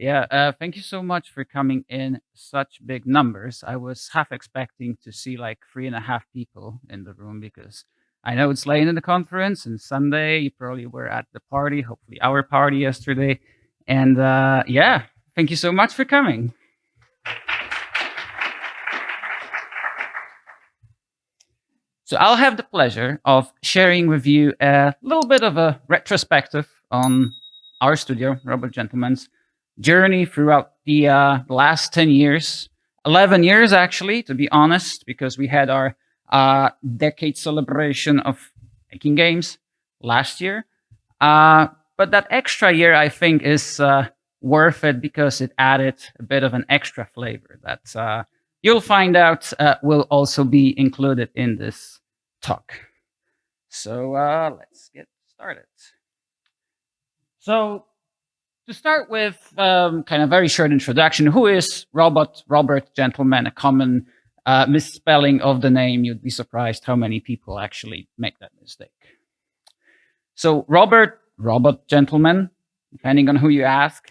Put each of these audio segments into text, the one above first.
Yeah, thank you so much for coming in such big numbers. I was half expecting to see like 3.5 people in the room because I know it's late in the conference and Sunday. You probably were at the party, hopefully our party yesterday. And yeah, thank you so much for coming. So I'll have the pleasure of sharing with you a little bit of a retrospective on our studio, Robot Gentleman's journey throughout the last 10 years, 11 years actually, to be honest, because we had our decade celebration of making games last year. But that extra year, I think, is worth it because it added a bit of an extra flavor that you'll find out will also be included in this talk. So let's get started. So to start with, kind of very short introduction. Who is Robert Gentleman? A common misspelling of the name. You'd be surprised how many people actually make that mistake. So Robert Gentleman, depending on who you ask,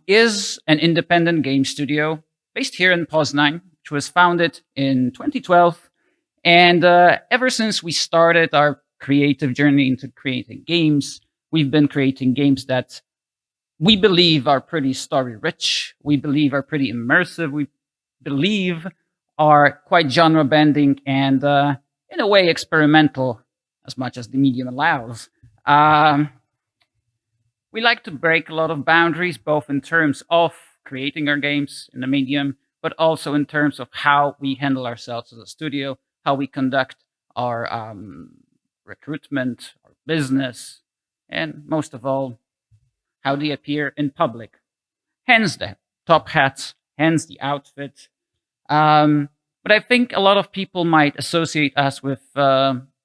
is an independent game studio based here in Poznan, which was founded in 2012. And ever since we started our creative journey into creating games, we've been creating games that we believe are pretty story rich. We believe are pretty immersive. We believe are quite genre bending and in a way experimental as much as the medium allows. We like to break a lot of boundaries, both in terms of creating our games in the medium, but also in terms of how we handle ourselves as a studio, how we conduct our recruitment, our business, and most of all, how they appear in public. Hence the top hats, hence the outfit. But I think a lot of people might associate us with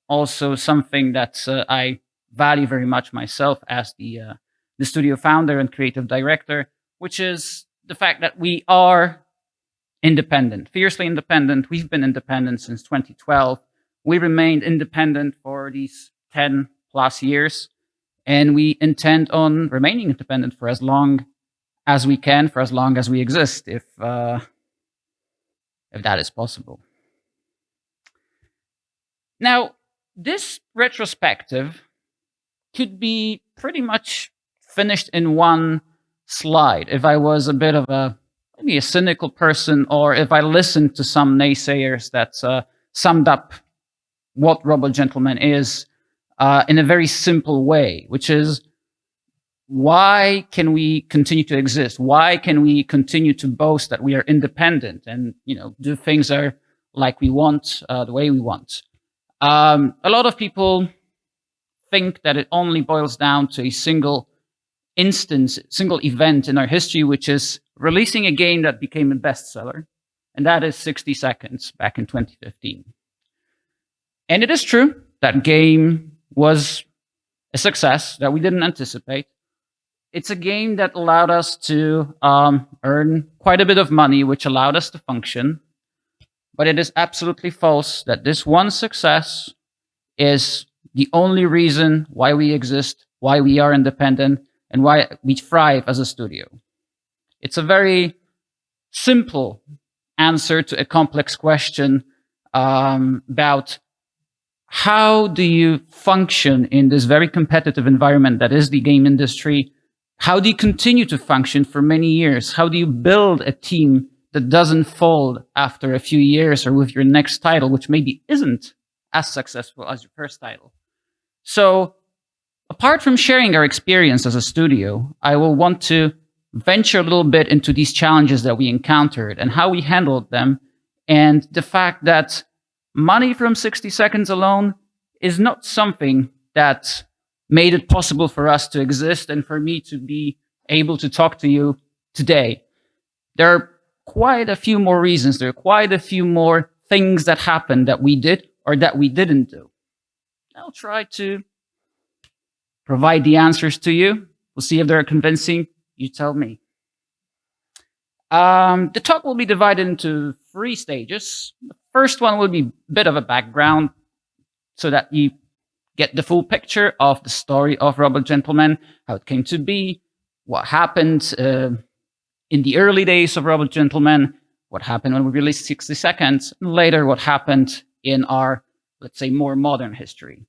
also something that I value very much myself as the studio founder and creative director, which is the fact that we are independent, fiercely independent. We've been independent since 2012. We remained independent for these 10 plus years, and we intend on remaining independent for as long as we can, for as long as we exist, if that is possible. Now, this retrospective could be pretty much finished in one slide if I was a bit of a maybe a cynical person, or if I listened to some naysayers that summed up what Robot Gentleman is in a very simple way, which is, why can we continue to exist? Why can we continue to boast that we are independent and do things are like we want, the way we want? A lot of people think that it only boils down to a single instance, single event in our history, which is releasing a game that became a bestseller, and that is 60 Seconds back in 2015. And it is true that game was a success that we didn't anticipate. It's a game that allowed us to earn quite a bit of money, which allowed us to function. But it is absolutely false that this one success is the only reason why we exist, why we are independent, and why we thrive as a studio. It's a very simple answer to a complex question about how do you function in this very competitive environment that is the game industry. How do you continue to function for many years? How do you build a team that doesn't fold after a few years or with your next title, which maybe isn't as successful as your first title? So apart from sharing our experience as a studio, I will want to venture a little bit into these challenges that we encountered and how we handled them, and the fact that money from 60 Seconds alone is not something that made it possible for us to exist and for me to be able to talk to you today. There are quite a few more reasons. There are quite a few more things that happened that we did or that we didn't do. I'll try to provide the answers to you. We'll see if they're convincing. You tell me. The talk will be divided into 3 stages. The first one will be a bit of a background so that you get the full picture of the story of Robot Gentleman, how it came to be, what happened in the early days of Robot Gentleman, what happened when we released 60 Seconds, and later what happened in our, let's say, more modern history.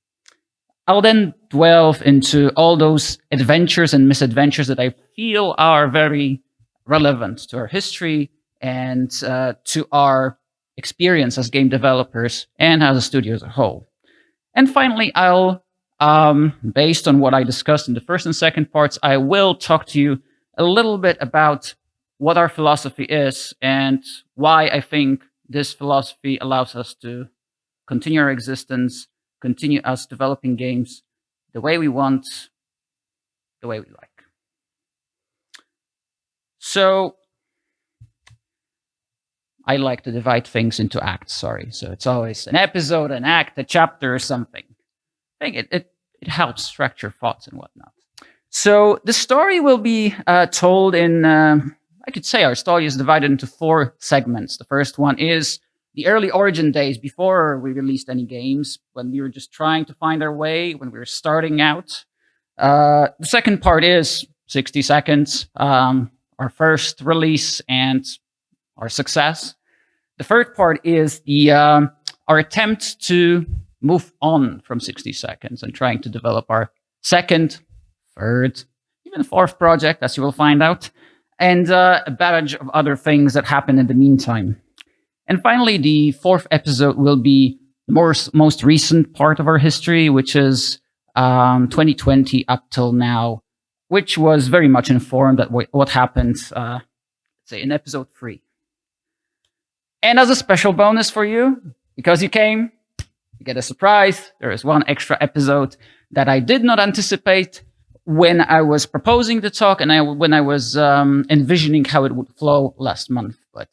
I'll then delve into all those adventures and misadventures that I feel are very relevant to our history and to our experience as game developers and as a studio as a whole. And finally, I'll, based on what I discussed in the first and second parts, I will talk to you a little bit about what our philosophy is and why I think this philosophy allows us to continue our existence, continue us developing games the way we want, the way we like. So I like to divide things into acts, sorry. So it's always an episode, an act, a chapter, or something. I think it helps structure thoughts and whatnot. So the story will be told in, I could say our story is divided into 4 segments. The first one is the early origin days before we released any games, when we were just trying to find our way, when we were starting out. The second part is 60 Seconds, our first release and our success. The third part is our attempt to move on from 60 Seconds and trying to develop our second, third, even fourth project, as you will find out, and a batch of other things that happened in the meantime. And finally, the 4th episode will be the most recent part of our history, which is 2020 up till now, which was very much informed at what happened, let's say, in episode 3. And as a special bonus for you, because you came, you get a surprise. There is one extra episode that I did not anticipate when I was proposing the talk and when I was envisioning how it would flow last month. But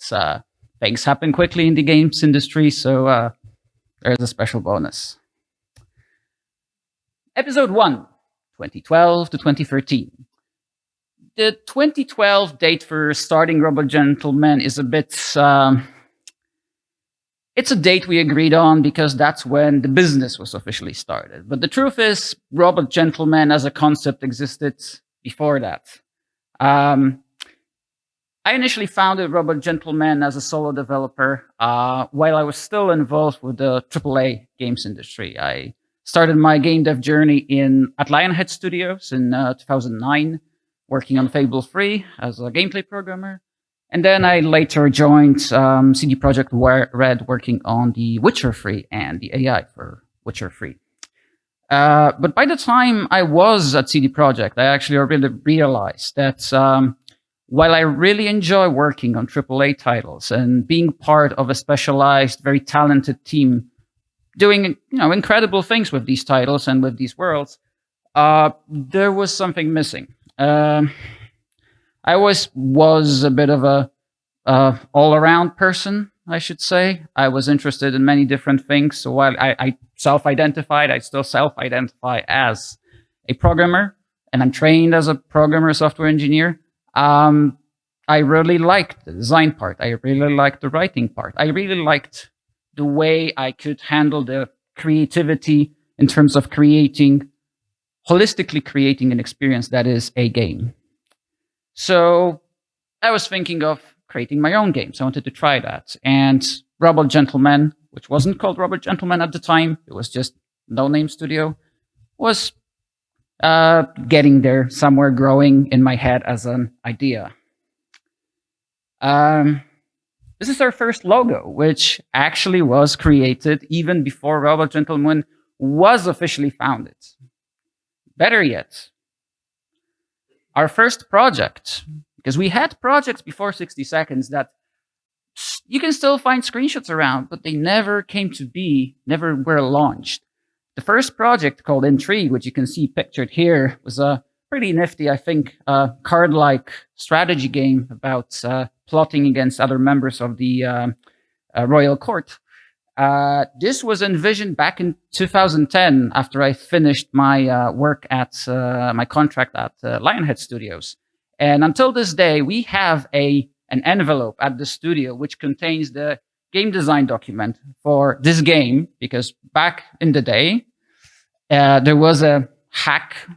things happen quickly in the games industry, so there's a special bonus. Episode 1, 2012 to 2013. The 2012 date for starting Robot Gentleman is a bit... it's a date we agreed on because that's when the business was officially started. But the truth is, Robot Gentleman as a concept existed before that. I initially founded Robot Gentleman as a solo developer while I was still involved with the AAA games industry. I started my game dev journey at Lionhead Studios in 2009, working on Fable 3 as a gameplay programmer. And then I later joined CD Projekt Red, working on the Witcher 3 and the AI for Witcher 3. But by the time I was at CD Projekt, I actually already realized that while I really enjoy working on AAA titles and being part of a specialized, very talented team doing incredible things with these titles and with these worlds, there was something missing. I was a bit of a all-around person, I should say. I was interested in many different things. So while I self-identified, I still self-identify as a programmer, and I'm trained as a programmer, software engineer. I really liked the design part. I really liked the writing part. I really liked the way I could handle the creativity in terms of holistically creating an experience that is a game. So I was thinking of creating my own games. I wanted to try that. And Robot Gentleman, which wasn't called Robot Gentleman at the time, it was just No Name Studio, was getting there, somewhere growing in my head as an idea. This is our first logo, which actually was created even before Robot Gentleman was officially founded. Better yet, our first project, because we had projects before 60 Seconds that you can still find screenshots around, but they never came to be, never were launched. The first project, called Intrigue, which you can see pictured here, was a pretty nifty, I think, card-like strategy game about plotting against other members of the royal court. This was envisioned back in 2010 after I finished my work at my contract at Lionhead Studios. And until this day, we have an envelope at the studio which contains the game design document for this game, because back in the day, there was a hack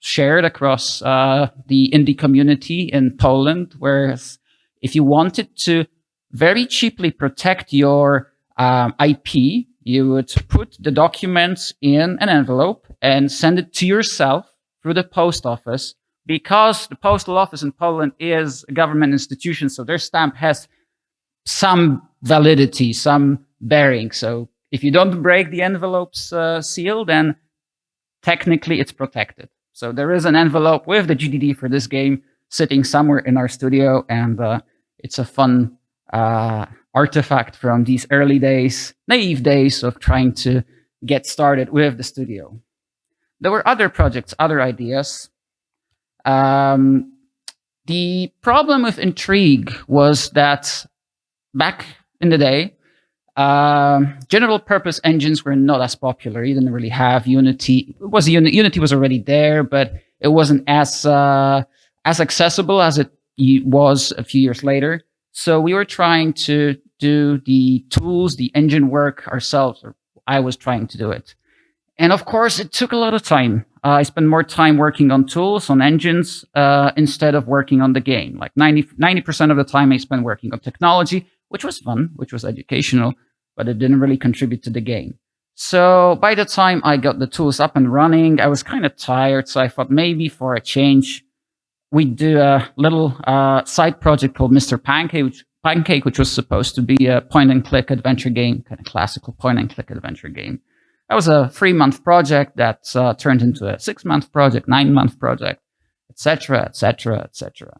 shared across the indie community in Poland, whereas if you wanted to very cheaply protect your IP, you would put the documents in an envelope and send it to yourself through the post office, because the postal office in Poland is a government institution, so their stamp has some validity, some bearing. So if you don't break the envelope's seal, then technically it's protected. So there is an envelope with the GDD for this game sitting somewhere in our studio, and it's a fun artifact from these early days, naive days of trying to get started with the studio. There were other projects, other ideas. The problem with Intrigue was that back in the day, general purpose engines were not as popular. You didn't really have Unity. Unity was already there, but it wasn't as accessible as it was a few years later. So we were trying to do the tools, the engine work ourselves, or I was trying to do it. And of course, it took a lot of time. I spent more time working on tools, on engines, instead of working on the game. Like 90% of the time I spent working on technology, which was fun, which was educational, but it didn't really contribute to the game. So by the time I got the tools up and running, I was kind of tired. So I thought maybe for a change, we'd do a little side project called Mr. Pancake, which was supposed to be a point-and-click adventure game, kind of classical point-and-click adventure game. That was a 3-month project that turned into a 6-month project, 9-month project, etc., etc., etc.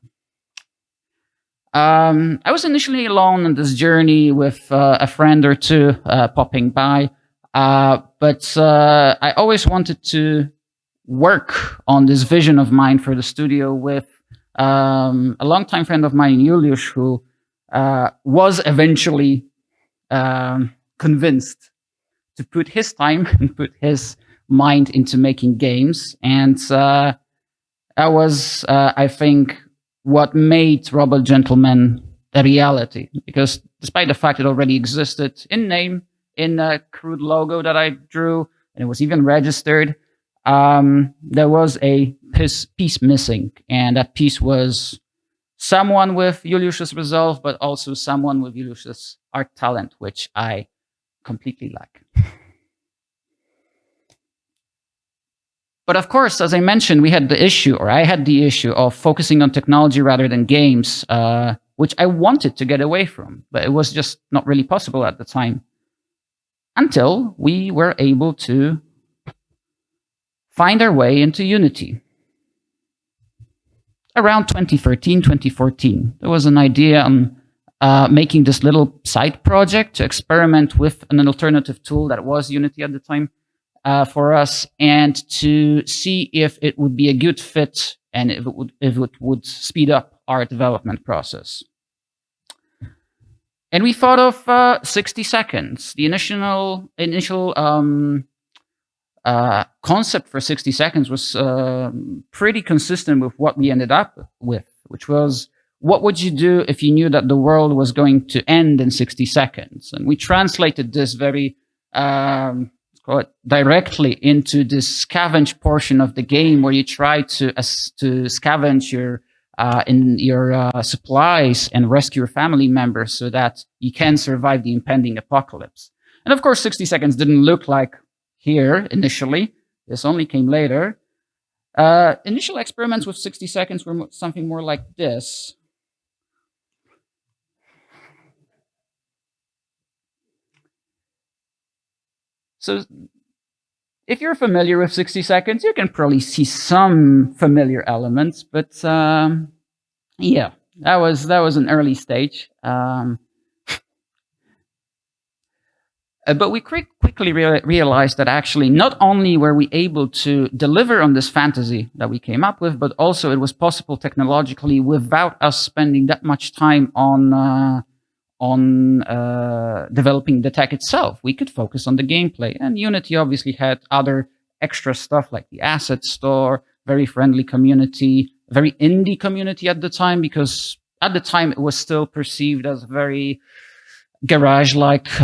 I was initially alone on this journey with a friend or two popping by, but I always wanted to work on this vision of mine for the studio with a longtime friend of mine, Juliusz, who was eventually convinced to put his time and put his mind into making games. And that was, I think, what made Robot Gentleman a reality. Because despite the fact it already existed in name, in a crude logo that I drew, and it was even registered, there was a piece missing. And that piece was someone with Juliusz's resolve, but also someone with Juliusz's art talent, which I completely lack. But of course, as I mentioned, I had the issue of focusing on technology rather than games, which I wanted to get away from, but it was just not really possible at the time. Until we were able to find our way into Unity. Around 2013, 2014, there was an idea on making this little side project to experiment with an alternative tool that was Unity at the time for us, and to see if it would be a good fit and if it would speed up our development process. And we thought of 60 seconds. The initial concept for 60 seconds was pretty consistent with what we ended up with, which was, what would you do if you knew that the world was going to end in 60 seconds? And we translated this very directly into this scavenge portion of the game, where you try to scavenge your supplies and rescue your family members so that you can survive the impending apocalypse. And of course, 60 seconds didn't look like here initially. This only came later. Initial experiments with 60 seconds were something more like this. So if you're familiar with 60 seconds, you can probably see some familiar elements, but yeah, that was an early stage. But we quickly realized that actually not only were we able to deliver on this fantasy that we came up with, but also it was possible technologically without us spending that much time on developing the tech itself. We could focus on the gameplay. And Unity obviously had other extra stuff like the asset store, very friendly community, very indie community at the time, because at the time it was still perceived as a very garage-like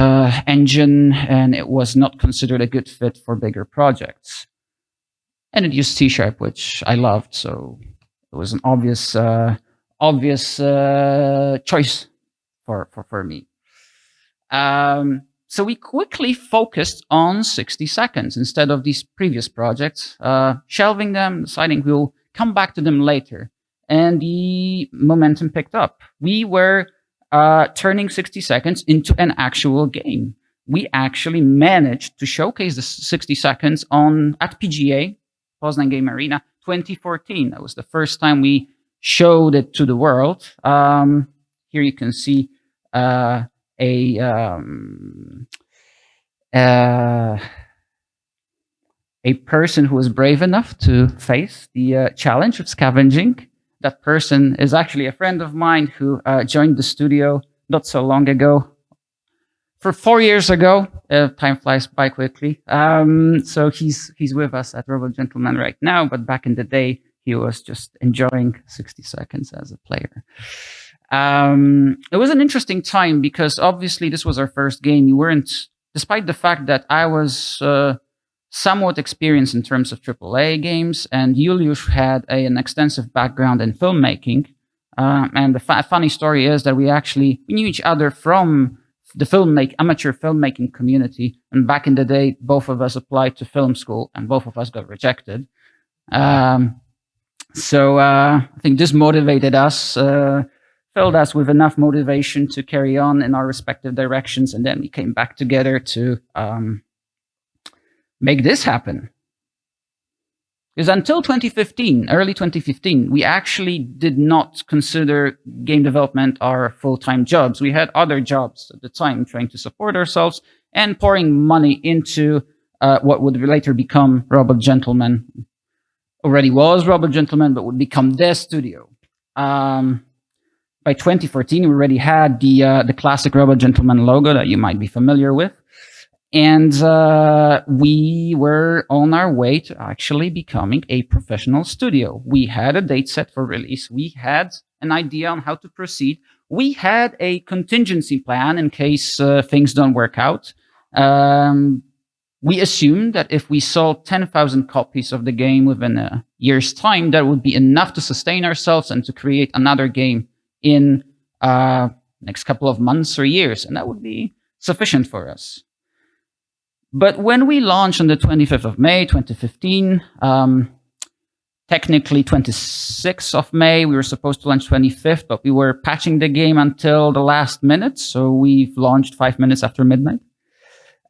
engine, and it was not considered a good fit for bigger projects. and it used C#, which I loved. So it was an obvious choice for me. So we quickly focused on 60 seconds instead of these previous projects, shelving them, deciding we'll come back to them later. And the momentum picked up. We were turning 60 seconds into an actual game. We actually managed to showcase the 60 seconds at PGA, Poznan Game Arena, 2014. That was the first time we showed it to the world. Here you can see a person who was brave enough to face the challenge of scavenging. That person is actually a friend of mine who joined the studio not so long ago. For 4 years ago, time flies by quickly. So he's with us at Robot Gentleman right now, but back in the day, he was just enjoying 60 seconds as a player. It was an interesting time because obviously this was our first game. We weren't, despite the fact that I was somewhat experienced in terms of AAA games, and Juliusz had an extensive background in filmmaking. And the funny story is that we knew each other from the amateur filmmaking community. And back in the day, both of us applied to film school, and both of us got rejected. So I think this motivated us, filled us with enough motivation to carry on in our respective directions, and then we came back together to make this happen. Because until 2015, early 2015, we actually did not consider game development our full-time jobs. We had other jobs at the time, trying to support ourselves and pouring money into what would later become Robot Gentleman. Already was Robot Gentleman, but would become their studio. By 2014, we already had the classic Robot Gentleman logo that you might be familiar with. And we were on our way to actually becoming a professional studio. We had a date set for release. We had an idea on how to proceed. We had a contingency plan in case things don't work out. We assumed that if we sold 10,000 copies of the game within a year's time, that would be enough to sustain ourselves and to create another game in next couple of months or years. And that would be sufficient for us. But when we launched on the 25th of May, 2015, technically 26th of May, we were supposed to launch 25th, but we were patching the game until the last minute. So we've launched 5 minutes after midnight.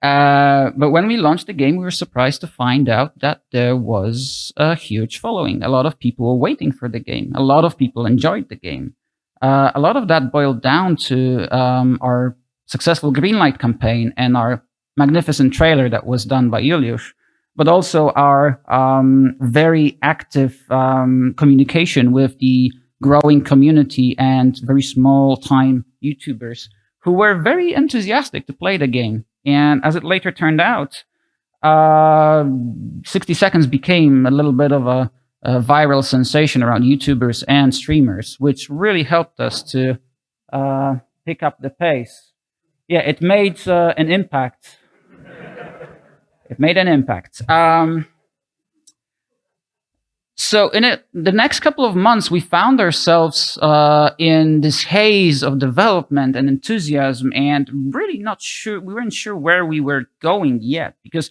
But when we launched the game, we were surprised to find out that there was a huge following. A lot of people were waiting for the game. A lot of people enjoyed the game. A lot of that boiled down to our successful Greenlight campaign and our magnificent trailer that was done by Juliusz, but also our very active communication with the growing community and very small-time YouTubers who were very enthusiastic to play the game. And as it later turned out, 60 seconds became a little bit of a viral sensation around YouTubers and streamers, which really helped us to pick up the pace. Yeah, it made an impact. It made an impact. So in the next couple of months, we found ourselves in this haze of development and enthusiasm, and really not sure. We weren't sure where we were going yet, because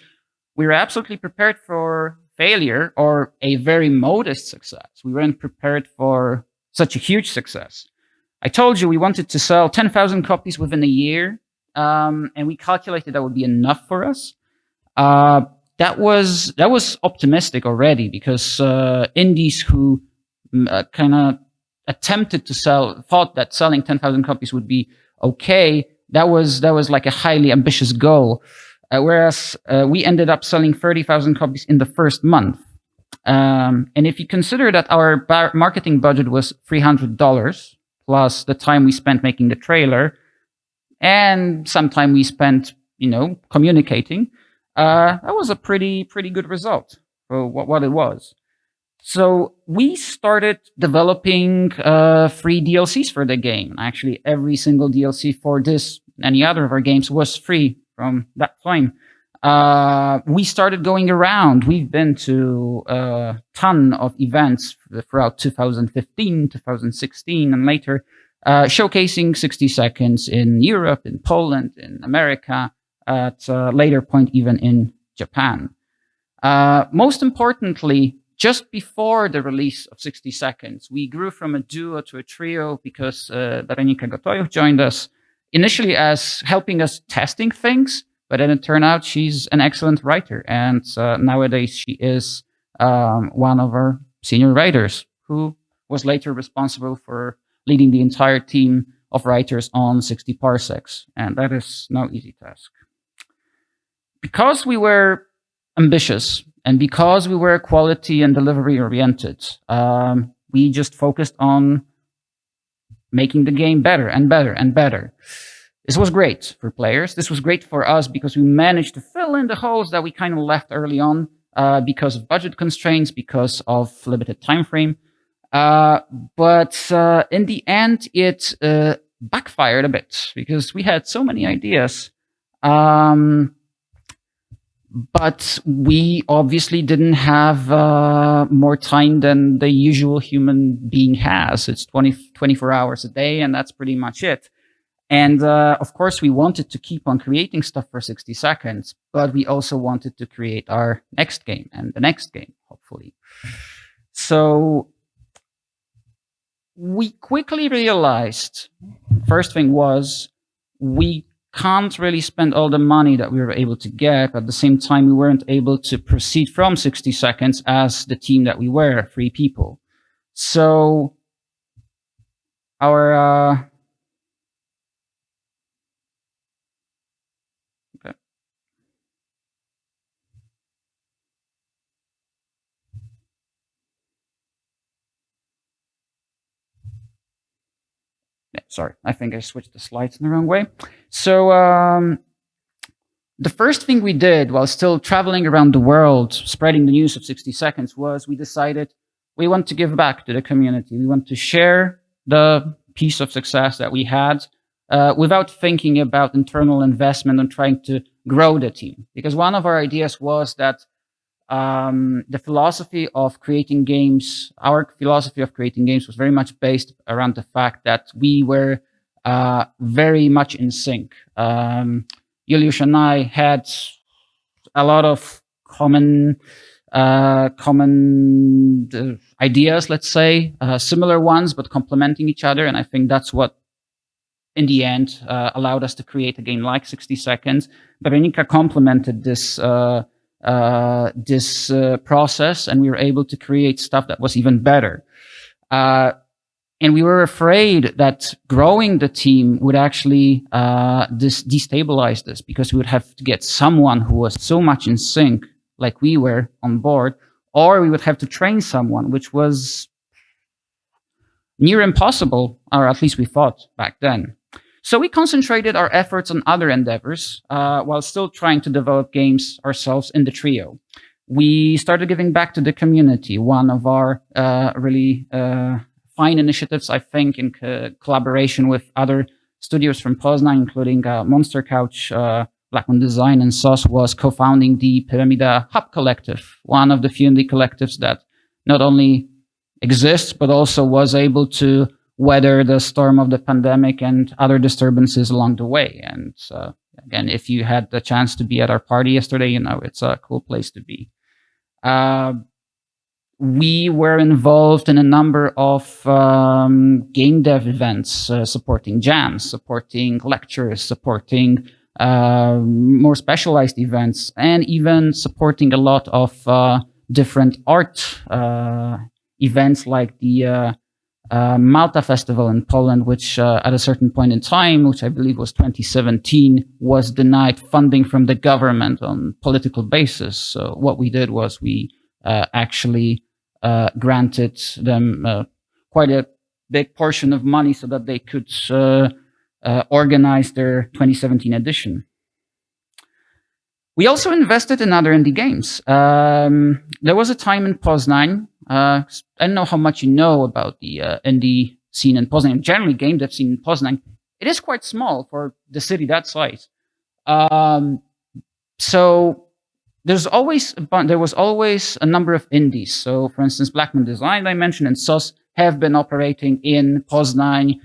we were absolutely prepared for failure or a very modest success. We weren't prepared for such a huge success. I told you we wanted to sell 10,000 copies within a year, and we calculated that would be enough for us. That was optimistic already, because indies who kind of attempted to thought that selling 10,000 copies would be okay. That was like a highly ambitious goal. Whereas we ended up selling 30,000 copies in the first month. And if you consider that our marketing budget was $300 plus the time we spent making the trailer and some time we spent, communicating, that was a pretty good result for what it was. So we started developing free DLCs for the game. Actually, every single DLC for this and any other of our games was free from that time. We started going around. We've been to a ton of events throughout 2015, 2016, and later, showcasing 60 seconds in Europe, in Poland, in America, at a later point, even in Japan. Most importantly, just before the release of 60 seconds, we grew from a duo to a trio because Dominik Gotojuch joined us initially as helping us testing things, but then it turned out she's an excellent writer. And nowadays she is one of our senior writers who was later responsible for leading the entire team of writers on 60 Parsecs. And that is no easy task. Because we were ambitious and because we were quality and delivery oriented, we just focused on making the game better and better and better. This was great for players. This was great for us because we managed to fill in the holes that we kind of left early on because of budget constraints, because of limited time frame. But in the end, it backfired a bit because we had so many ideas. But we obviously didn't have more time than the usual human being has. It's 24 hours a day, and that's pretty much it. And of course, we wanted to keep on creating stuff for 60 seconds, but we also wanted to create our next game and the next game, hopefully. So we quickly realized, first thing was, we can't really spend all the money that we were able to get. At the same time, we weren't able to proceed from 60 seconds as the team that we were, 3 people. So our sorry, I think I switched the slides in the wrong way. So the first thing we did while still traveling around the world, spreading the news of 60 seconds, was we decided we want to give back to the community. We want to share the piece of success that we had without thinking about internal investment and trying to grow the team. Because one of our ideas was that the philosophy of creating games, our philosophy of creating games was very much based around the fact that we were very much in sync. Juliusz and I had a lot of common ideas, let's say, similar ones, but complementing each other. And I think that's what, in the end, allowed us to create a game like 60 Seconds. Berenika complemented this process, and we were able to create stuff that was even better. And we were afraid that growing the team would actually destabilize this, because we would have to get someone who was so much in sync, like we were, on board, or we would have to train someone, which was near impossible, or at least we thought back then. So we concentrated our efforts on other endeavors while still trying to develop games ourselves in the trio. We started giving back to the community. One of our really fine initiatives, I think, in collaboration with other studios from Poznań, including Monster Couch, Black Moon Design, and SOS, was co-founding the Pyramida Hub Collective, one of the few indie collectives that not only exists, but also was able to weather the storm of the pandemic and other disturbances along the way. And again, if you had the chance to be at our party yesterday, you know, it's a cool place to be. We were involved in a number of game dev events, supporting jams, supporting lectures, supporting more specialized events, and even supporting a lot of different art events like the Malta Festival in Poland, which at a certain point in time, which I believe was 2017, was denied funding from the government on political basis. So what we did was we actually granted them quite a big portion of money so that they could organize their 2017 edition. We also invested in other indie games. There was a time in Poznań. I don't know how much you know about the indie scene in Poznań, generally game dev scene in Poznań. It is quite small for the city that size. So there was always a number of indies. So, for instance, Blackman Design I mentioned and SOS have been operating in Poznań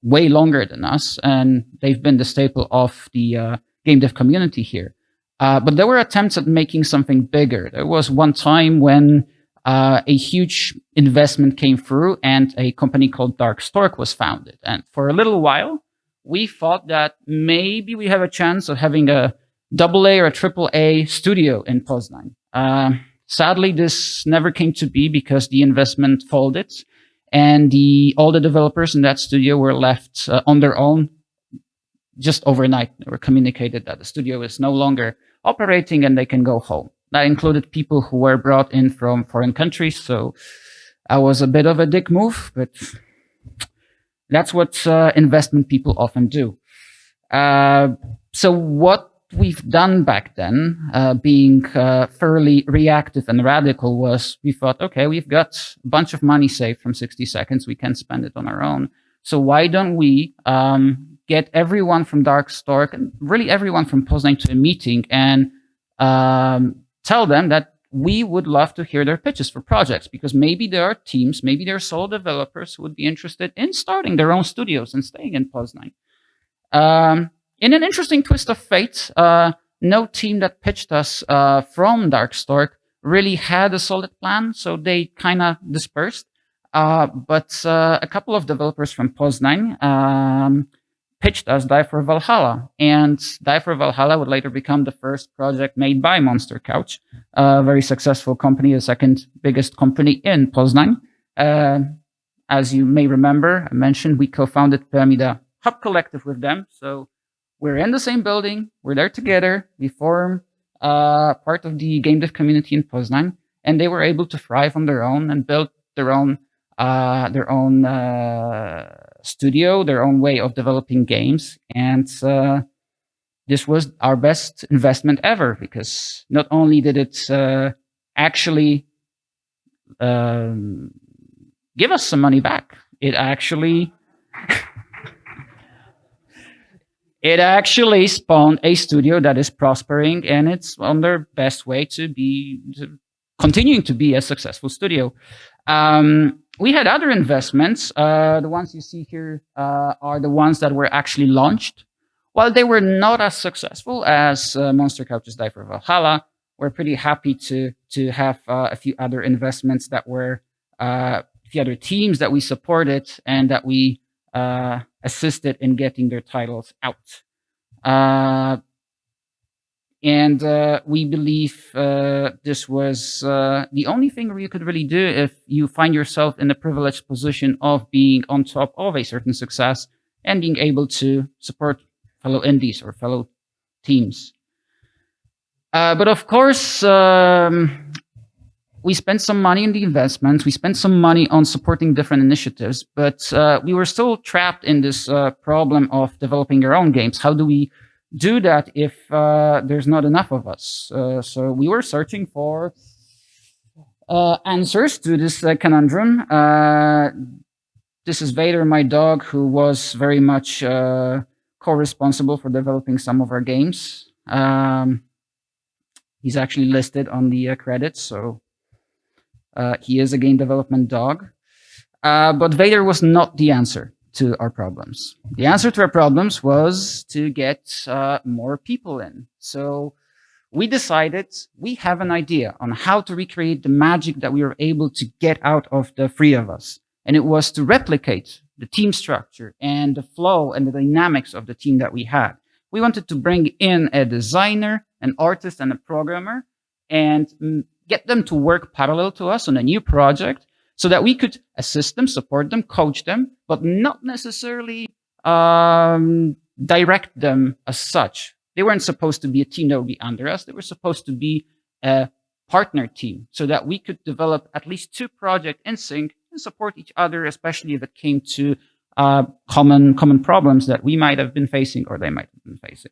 way longer than us, and they've been the staple of the game dev community here. But there were attempts at making something bigger. There was one time when a huge investment came through and a company called Dark Stork was founded. And for a little while, we thought that maybe we have a chance of having a AA or a AAA studio in Poznań. Sadly, this never came to be because the investment folded, and all the developers in that studio were left on their own just overnight. They were communicated that the studio is no longer operating and they can go home. That included people who were brought in from foreign countries, so that was a bit of a dick move, but that's what investment people often do. So what we've done back then, being fairly reactive and radical, was we thought, okay, we've got a bunch of money saved from 60 seconds. We can spend it on our own. So why don't we get everyone from Dark Stork and really everyone from Poznań to a meeting and tell them that we would love to hear their pitches for projects, because maybe there are teams, maybe there are solo developers who would be interested in starting their own studios and staying in Poznań. In an interesting twist of fate, no team that pitched us from Dark Stork really had a solid plan, so they kind of dispersed. But a couple of developers from Poznań pitched us Die for Valhalla, and Die for Valhalla would later become the first project made by Monster Couch, a very successful company, the second biggest company in Poznań. As you may remember, I mentioned we co-founded Pyramida Hub Collective with them, so we're in the same building, we're there together, we form part of the game dev community in Poznań, and they were able to thrive on their own and build their own studio, their own way of developing games. And this was our best investment ever, because not only did it actually give us some money back, it actually spawned a studio that is prospering, and it's on their best way to continuing to be a successful studio. We had other investments. The ones you see here are the ones that were actually launched. While they were not as successful as Monster Couch's Die for Valhalla, we're pretty happy to have a few other investments that were a few other teams that we supported and that we assisted in getting their titles out. And we believe this was the only thing you could really do if you find yourself in the privileged position of being on top of a certain success and being able to support fellow indies or fellow teams. But of course, we spent some money in the investments. We spent some money on supporting different initiatives, but we were still trapped in this problem of developing our own games. How do we do that if there's not enough of us? So we were searching for answers to this conundrum. This is Vader, my dog, who was very much co-responsible for developing some of our games. He's actually listed on the credits, so he is a game development dog. But Vader was not the answer to our problems. The answer to our problems was to get more people in. So we decided we have an idea on how to recreate the magic that we were able to get out of the three of us. And it was to replicate the team structure and the flow and the dynamics of the team that we had. We wanted to bring in a designer, an artist, and a programmer, and get them to work parallel to us on a new project, so that we could assist them, support them, coach them, but not necessarily direct them as such. They weren't supposed to be a team that would be under us. They were supposed to be a partner team, so that we could develop at least two projects in sync and support each other, especially if it came to common problems that we might have been facing or they might have been facing.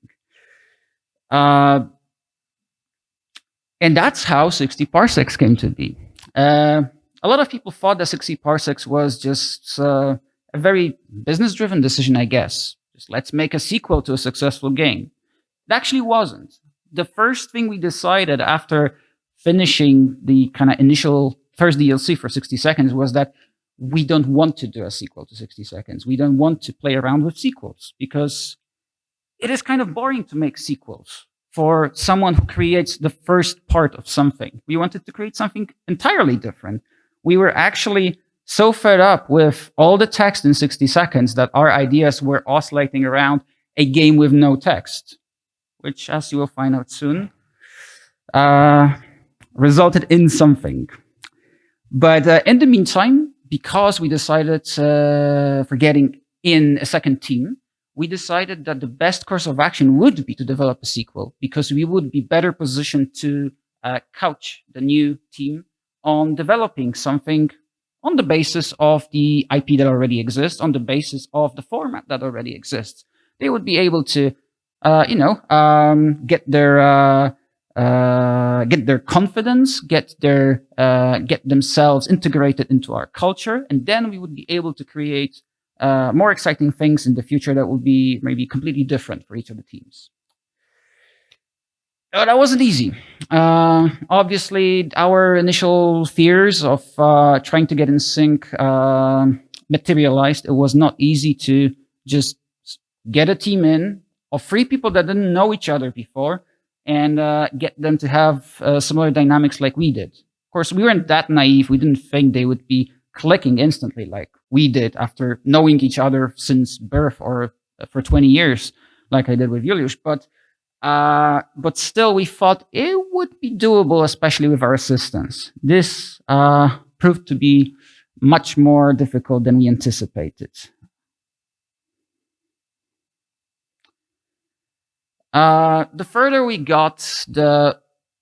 And that's how 60 Parsecs came to be. A lot of people thought that 60 Parsecs was just a very business-driven decision, I guess. Just let's make a sequel to a successful game. It actually wasn't. the first thing we decided after finishing the kind of initial first DLC for 60 seconds was that we don't want to do a sequel to 60 seconds. We don't want to play around with sequels because it is kind of boring to make sequels for someone who creates the first part of something. We wanted to create something entirely different. We were actually so fed up with all the text in 60 seconds that our ideas were oscillating around a game with no text, which, as you will find out soon, resulted in something. But in the meantime, because we decided for getting in a second team, we decided that the best course of action would be to develop a sequel, because we would be better positioned to couch the new team on developing something on the basis of the IP that already exists, on the basis of the format that already exists. They would be able to, get their confidence, get themselves integrated into our culture, and then we would be able to create more exciting things in the future that will be maybe completely different for each of the teams. That wasn't easy. Obviously, our initial fears of trying to get in sync materialized. It was not easy to just get a team in of 3 people that didn't know each other before and get them to have similar dynamics like we did. Of course, we weren't that naive. We didn't think they would be clicking instantly like we did after knowing each other since birth or for 20 years, like I did with Juliusz. But still, we thought it would be doable, especially with our assistants. This proved to be much more difficult than we anticipated. The further we got, the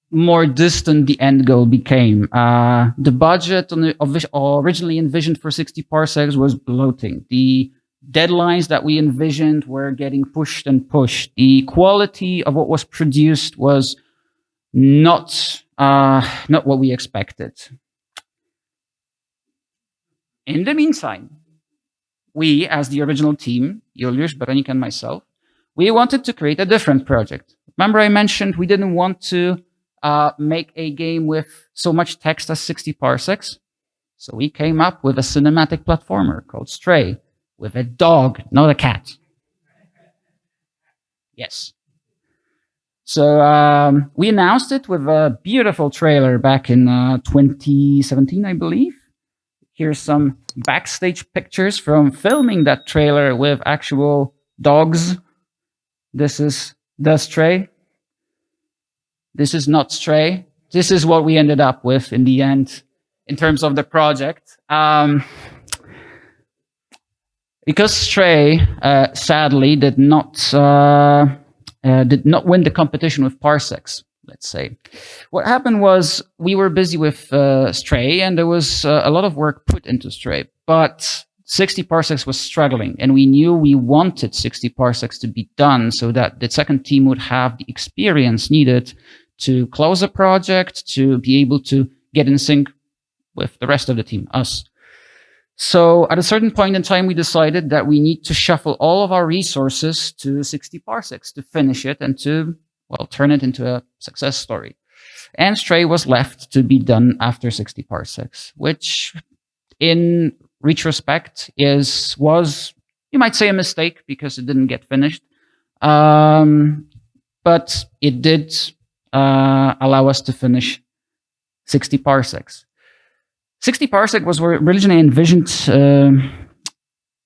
more distant the end goal became. The budget originally envisioned for 60 parsecs was bloating. The deadlines that we envisioned were getting pushed and pushed. The quality of what was produced was not what we expected. In the meantime, we, as the original team, Juliusz, Veronika, and myself, we wanted to create a different project. Remember I mentioned we didn't want to make a game with so much text as 60 parsecs? So we came up with a cinematic platformer called Stray, with a dog, not a cat. Yes. So we announced it with a beautiful trailer back in 2017, I believe. Here's some backstage pictures from filming that trailer with actual dogs. This is the Stray. This is not Stray. This is what we ended up with in the end in terms of the project. Because Stray, sadly, did not win the competition with Parsecs, let's say. What happened was we were busy with Stray, and there was a lot of work put into Stray. But 60 parsecs was struggling, and we knew we wanted 60 parsecs to be done so that the second team would have the experience needed to close a project, to be able to get in sync with the rest of the team, us. So at a certain point in time, we decided that we need to shuffle all of our resources to 60 parsecs to finish it and to, well, turn it into a success story. And Stray was left to be done after 60 parsecs, which in retrospect was, you might say, a mistake because it didn't get finished. But it did allow us to finish 60 parsecs. 60 parsec was originally envisioned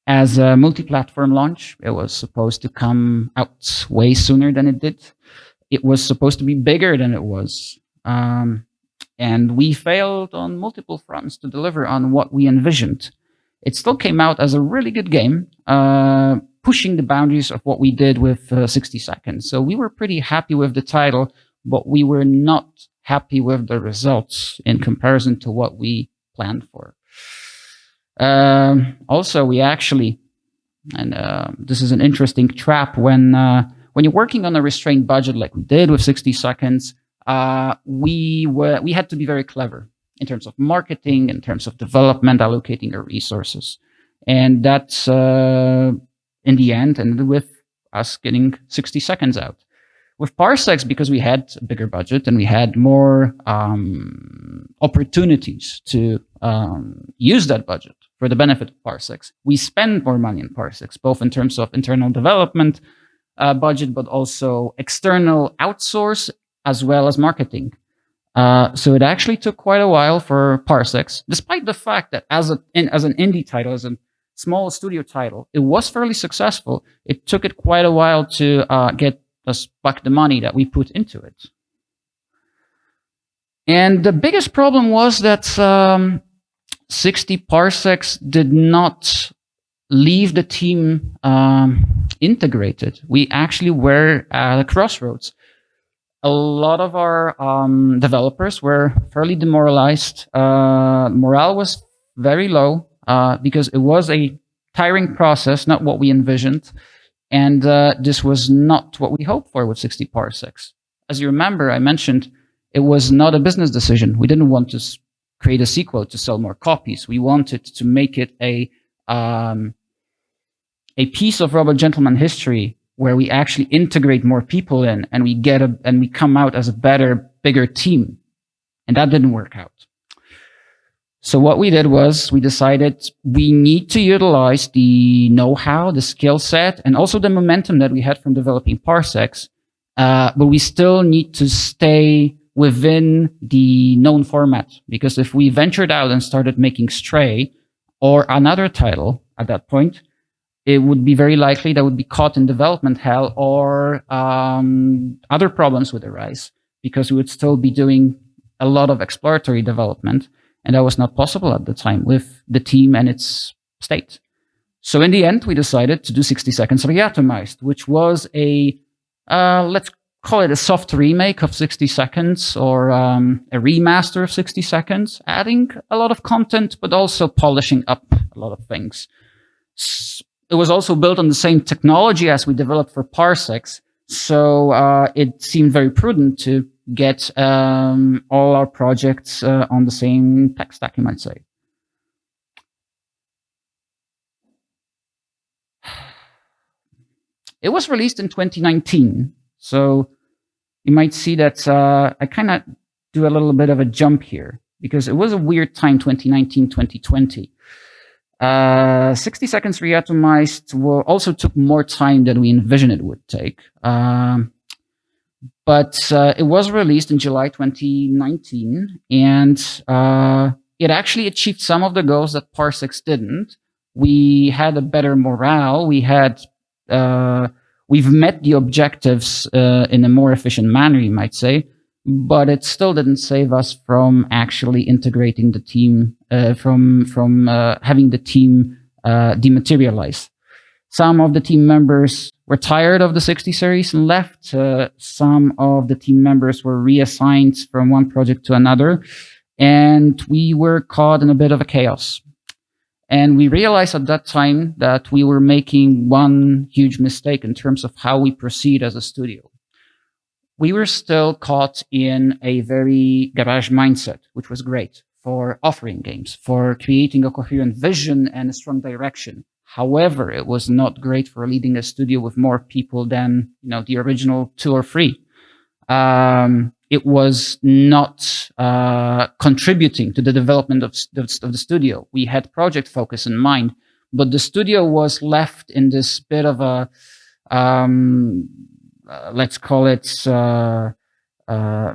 as a multi-platform launch. It was supposed to come out way sooner than it did. It was supposed to be bigger than it was. And we failed on multiple fronts to deliver on what we envisioned. It still came out as a really good game, pushing the boundaries of what we did with 60 seconds. So we were pretty happy with the title, but we were not happy with the results in comparison to what we planned for. Also, we actually, and this is an interesting trap, when you're working on a restrained budget like we did with 60 seconds, we had to be very clever in terms of marketing, in terms of development, allocating our resources. And that's, in the end, ended with us getting 60 seconds out. With Parsecs, because we had a bigger budget and we had more opportunities to use that budget for the benefit of Parsecs, we spend more money in Parsecs, both in terms of internal development budget, but also external outsource as well as marketing. So it actually took quite a while for Parsecs, despite the fact that as an indie title, as a small studio title, it was fairly successful. It took it quite a while to get us back the money that we put into it. And the biggest problem was that 60 Parsecs did not leave the team integrated. We actually were at a crossroads. A lot of our developers were fairly demoralized. Morale was very low because it was a tiring process, not what we envisioned. And this was not what we hoped for with 60 Parsecs. As you remember, I mentioned it was not a business decision. We didn't want to create a sequel to sell more copies. We wanted to make it a piece of Robot Gentleman history where we actually integrate more people in, and we come out as a better, bigger team. And that didn't work out. So what we did was we decided we need to utilize the know-how, the skill set, and also the momentum that we had from developing Parsecs, but we still need to stay within the known format. Because if we ventured out and started making Stray or another title at that point, it would be very likely that would be caught in development hell, or other problems would arise, because we would still be doing a lot of exploratory development, and that was not possible at the time with the team and its state. So in the end, we decided to do 60 Seconds Reatomized, which was a, let's call it a soft remake of 60 Seconds, or a remaster of 60 Seconds, adding a lot of content, but also polishing up a lot of things. It was also built on the same technology as we developed for Parsecs, so it seemed very prudent to get all our projects on the same tech stack, you might say. It was released in 2019, so you might see that I kind of do a little bit of a jump here, because it was a weird time, 2019, 2020. 60 Seconds Reatomized also took more time than we envisioned it would take. But it was released in July 2019, and it actually achieved some of the goals that Parsecs didn't. We had a better morale. We've met the objectives in a more efficient manner, you might say, but it still didn't save us from actually integrating the team, from having the team dematerialize. Some of the team members were tired of the 60 series and left. Some of the team members were reassigned from one project to another, and we were caught in a bit of a chaos. And we realized at that time that we were making one huge mistake in terms of how we proceed as a studio. We were still caught in a very garage mindset, which was great for offering games, for creating a coherent vision and a strong direction. However, it was not great for leading a studio with more people than, the original 2 or 3. It was not contributing to the development of the studio. We had project focus in mind, but the studio was left in this bit of a let's call it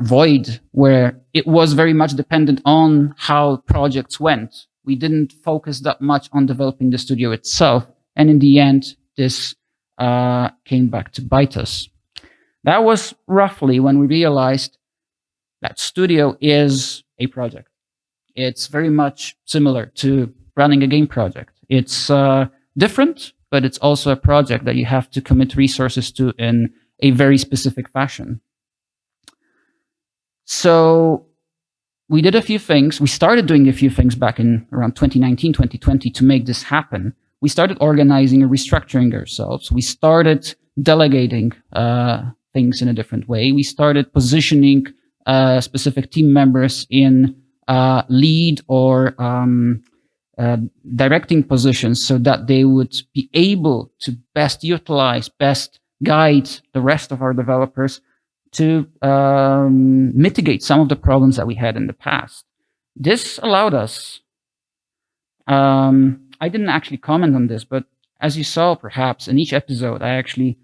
void, where it was very much dependent on how projects went. We didn't focus that much on developing the studio itself. And in the end, this came back to bite us. That was roughly when we realized that studio is a project. It's very much similar to running a game project. It's different, but it's also a project that you have to commit resources to in a very specific fashion. So we did a few things. We started doing a few things back in around 2019, 2020 to make this happen. We started organizing and restructuring ourselves. We started delegating things in a different way. We started positioning specific team members in lead or directing positions so that they would be able to best utilize, best guide the rest of our developers to mitigate some of the problems that we had in the past. This allowed us, I didn't actually comment on this, but as you saw perhaps in each episode, I actually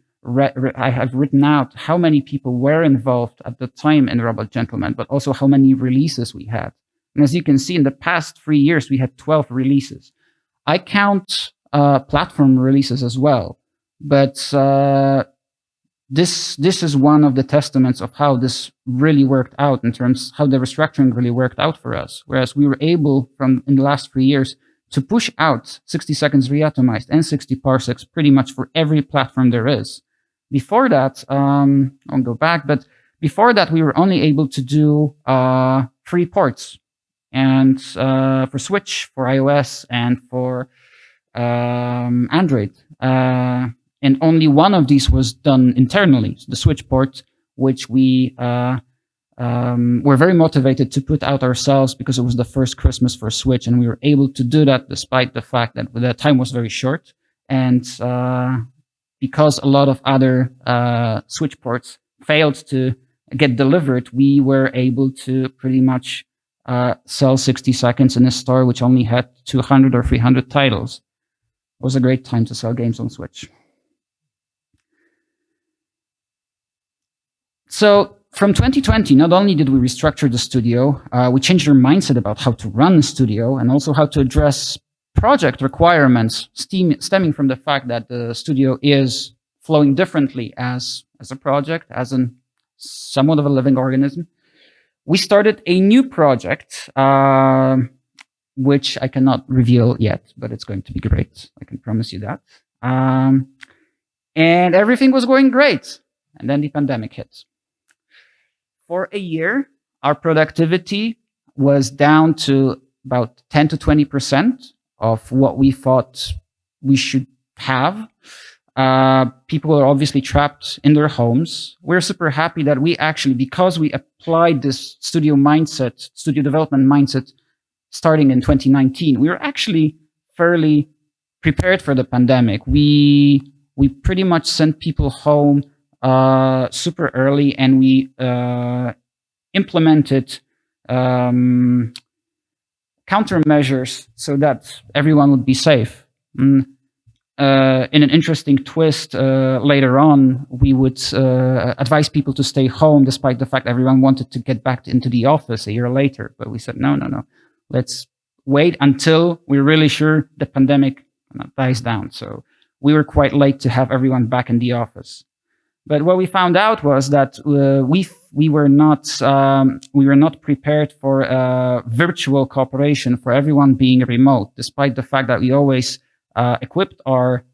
I have written out how many people were involved at the time in Robot Gentleman, but also how many releases we had. And as you can see, in the past 3 years, we had 12 releases. I count platform releases as well, but this is one of the testaments of how this really worked out in terms how the restructuring really worked out for us. Whereas we were able in the last 3 years to push out 60 seconds reatomized and 60 parsecs pretty much for every platform there is. Before that, I'll go back, but before that, we were only able to do 3 ports, and for Switch, for iOS, and for Android. And only one of these was done internally, so the Switch port, which we were very motivated to put out ourselves because it was the first Christmas for Switch, and we were able to do that despite the fact that the time was very short. And because a lot of other Switch ports failed to get delivered, we were able to pretty much sell 60 seconds in a store which only had 200 or 300 titles. It was a great time to sell games on Switch. So from 2020, not only did we restructure the studio, we changed our mindset about how to run the studio and also how to address project requirements stemming from the fact that the studio is flowing differently as a project, as somewhat of a living organism. We started a new project, which I cannot reveal yet, but it's going to be great. I can promise you that. And everything was going great. And then the pandemic hit. For a year, our productivity was down to about 10 to 20% of what we thought we should have. People are obviously trapped in their homes. We're super happy that we actually, because we applied this studio development mindset starting in 2019, we were actually fairly prepared for the pandemic. We pretty much sent people home super early, and we implemented countermeasures so that everyone would be safe. In an interesting twist, later on, we would advise people to stay home despite the fact everyone wanted to get back into the office a year later. But we said, no. Let's wait until we're really sure the pandemic dies down. So we were quite late to have everyone back in the office. But what we found out was that we were not prepared for virtual cooperation, for everyone being remote, despite the fact that we always equipped our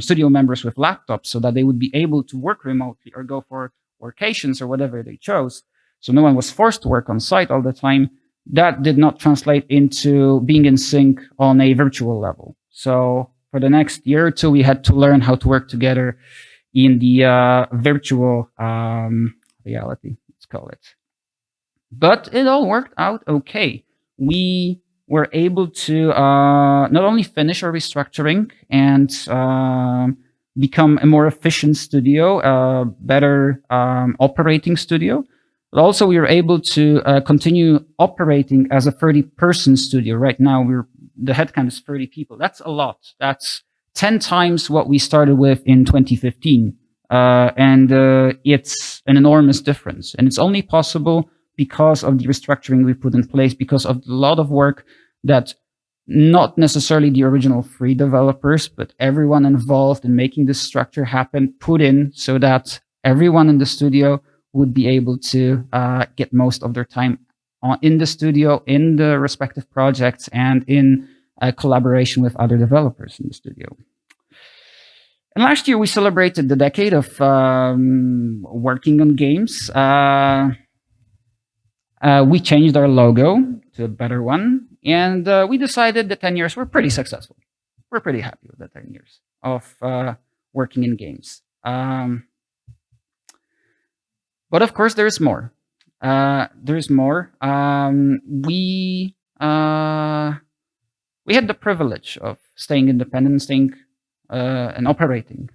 studio members with laptops so that they would be able to work remotely or go for workations or whatever they chose. So no one was forced to work on site all the time. That did not translate into being in sync on a virtual level. So for the next year or two, we had to learn how to work together in the virtual reality, let's call it. But it all worked out okay. We were able to not only finish our restructuring and become a more efficient studio, a better operating studio, but also we were able to continue operating as a 30-person studio. Right now, the headcount is 30 people. That's a lot. That's 10 times what we started with in 2015. And it's an enormous difference. And it's only possible because of the restructuring we put in place, because of a lot of work that not necessarily the original 3 developers, but everyone involved in making this structure happen, put in so that everyone in the studio would be able to get most of their time in the studio, in the respective projects, and in collaboration with other developers in the studio. And last year, we celebrated the decade of working on games. We changed our logo to a better one, and we decided that 10 years were pretty successful. We're pretty happy with the 10 years of working in games. But of course, there is more. There is more. We had the privilege of staying independent, and operating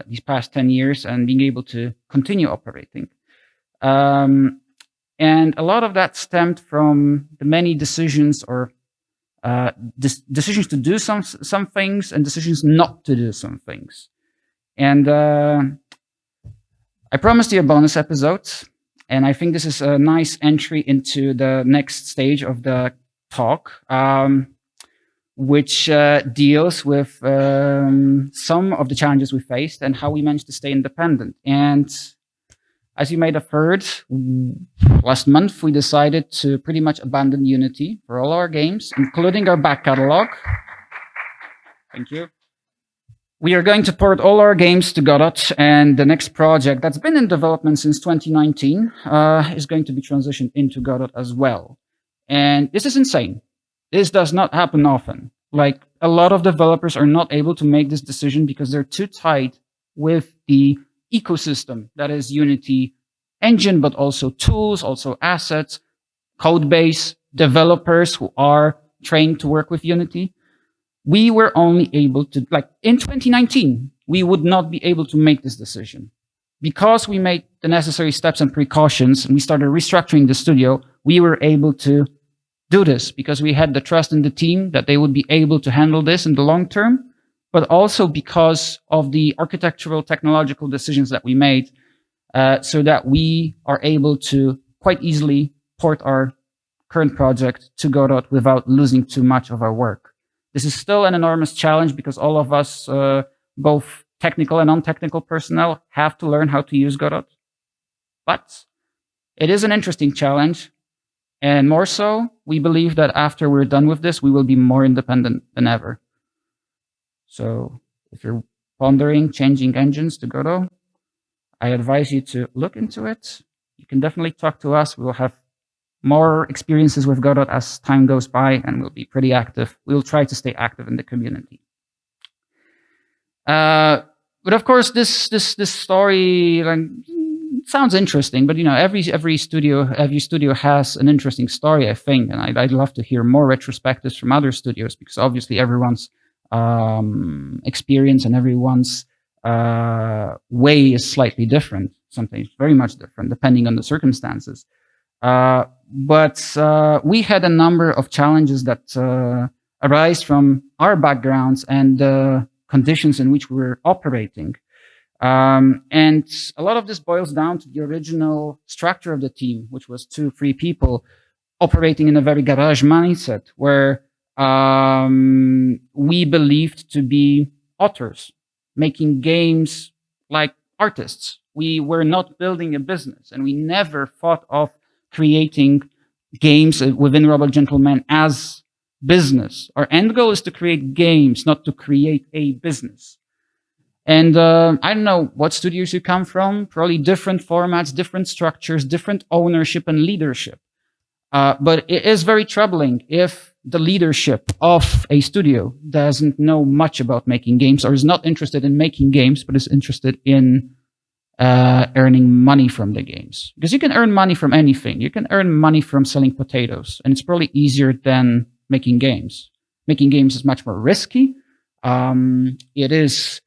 these past 10 years and being able to continue operating. And a lot of that stemmed from the many decisions or decisions to do some things and decisions not to do some things. And I promised you a bonus episode, and I think this is a nice entry into the next stage of the talk, which deals with some of the challenges we faced and how we managed to stay independent. And as you might have heard, last month we decided to pretty much abandon Unity for all our games, including our back catalog. Thank you. We are going to port all our games to Godot, and the next project that's been in development since 2019 is going to be transitioned into Godot as well. And this is insane. This does not happen often. Like, a lot of developers are not able to make this decision because they're too tied with the ecosystem that is Unity engine, but also tools, also assets, code base, developers who are trained to work with Unity. We were only able to, like in 2019, we would not be able to make this decision. Because we made the necessary steps and precautions and we started restructuring the studio, we were able to do this because we had the trust in the team that they would be able to handle this in the long term, but also because of the architectural technological decisions that we made, so that we are able to quite easily port our current project to Godot without losing too much of our work. This is still an enormous challenge because all of us, both technical and non-technical personnel, have to learn how to use Godot. But it is an interesting challenge. And more so, we believe that after we're done with this, we will be more independent than ever. So if you're pondering changing engines to Godot, I advise you to look into it. You can definitely talk to us. We will have more experiences with Godot as time goes by, and we'll be pretty active. We'll try to stay active in the community. But of course, this story sounds interesting. But you know, every studio has an interesting story, I think, and I'd love to hear more retrospectives from other studios because obviously everyone's experience and everyone's way is slightly different. Something very much different depending on the circumstances. But we had a number of challenges that arise from our backgrounds and the conditions in which we were operating. And a lot of this boils down to the original structure of the team, which was 2-3 people operating in a very garage mindset, where we believed to be authors, making games like artists. We were not building a business, and we never thought of creating games within Robot Gentleman as business. Our end goal is to create games, not to create a business. And I don't know what studios you come from, probably different formats, different structures, different ownership and leadership. But it is very troubling if the leadership of a studio doesn't know much about making games or is not interested in making games, but is interested in earning money from the games. Because you can earn money from anything. You can earn money from selling potatoes, and it's probably easier than making games. Making games is much more risky. It is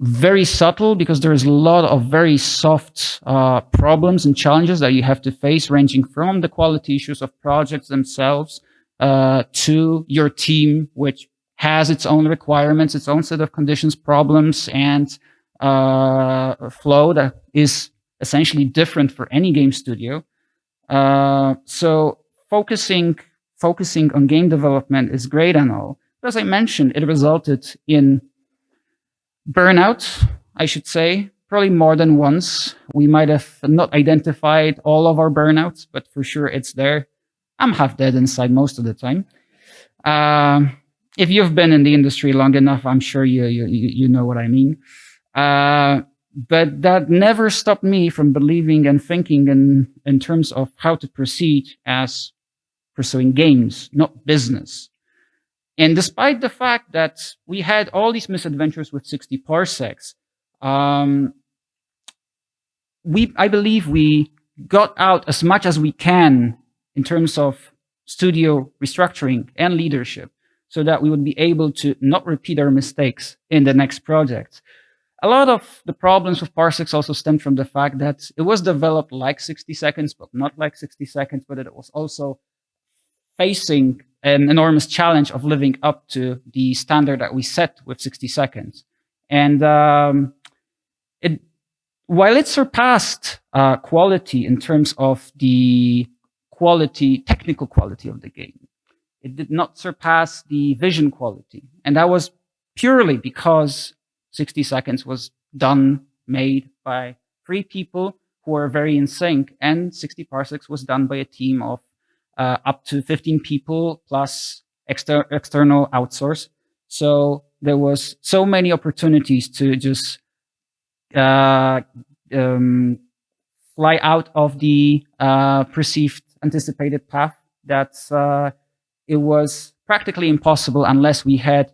very subtle because there's a lot of very soft problems and challenges that you have to face, ranging from the quality issues of projects themselves to your team, which has its own requirements, its own set of conditions, problems, and flow that is essentially different for any game studio. So focusing on game development is great and all. But as I mentioned, it resulted in burnout, I should say, probably more than once. We might have not identified all of our burnouts, but for sure it's there. I'm half dead inside most of the time. If you've been in the industry long enough, I'm sure you know what I mean. But that never stopped me from believing and thinking in terms of how to proceed as pursuing games, not business. And despite the fact that we had all these misadventures with 60 Parsecs, I believe we got out as much as we can in terms of studio restructuring and leadership so that we would be able to not repeat our mistakes in the next project. A lot of the problems with Parsecs also stemmed from the fact that it was developed like 60 seconds, but not like 60 seconds, but it was also facing an enormous challenge of living up to the standard that we set with 60 seconds. And it, while it surpassed quality in terms of the technical quality of the game, it did not surpass the vision quality. And that was purely because 60 seconds was made by 3 people who were very in sync, and 60 parsecs was done by a team of up to 15 people plus external outsource. So there was so many opportunities to just fly out of the perceived anticipated path that it was practically impossible unless we had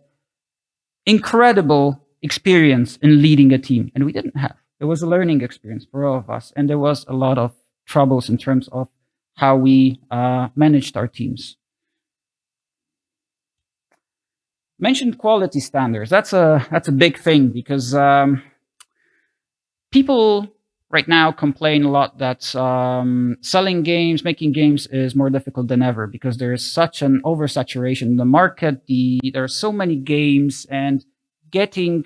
incredible experience in leading a team, and we didn't have. It was a learning experience for all of us, and there was a lot of troubles in terms of how we managed our teams. Mentioned quality standards. That's a big thing because people right now complain a lot that selling games, making games is more difficult than ever because there is such an oversaturation in the market. There are so many games, and getting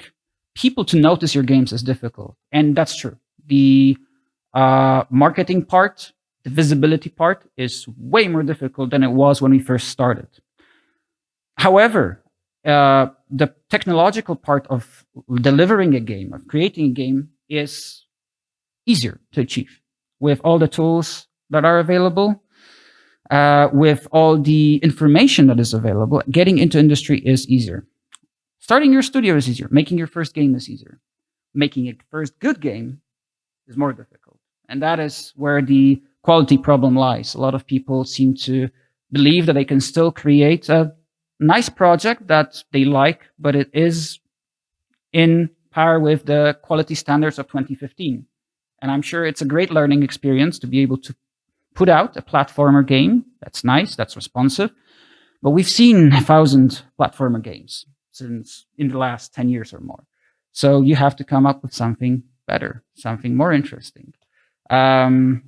people to notice your games is difficult. And that's true. The marketing part, the visibility part is way more difficult than it was when we first started. However, the technological part of delivering a game, of creating a game, is easier to achieve with all the tools that are available, with all the information that is available. Getting into industry is easier. Starting your studio is easier. Making your first game is easier. Making a first good game is more difficult. And that is where the quality problem lies. A lot of people seem to believe that they can still create a nice project that they like, but it is in par with the quality standards of 2015. And I'm sure it's a great learning experience to be able to put out a platformer game that's nice, that's responsive. But we've seen 1,000 platformer games since in the last 10 years or more. So you have to come up with something better, something more interesting. I'm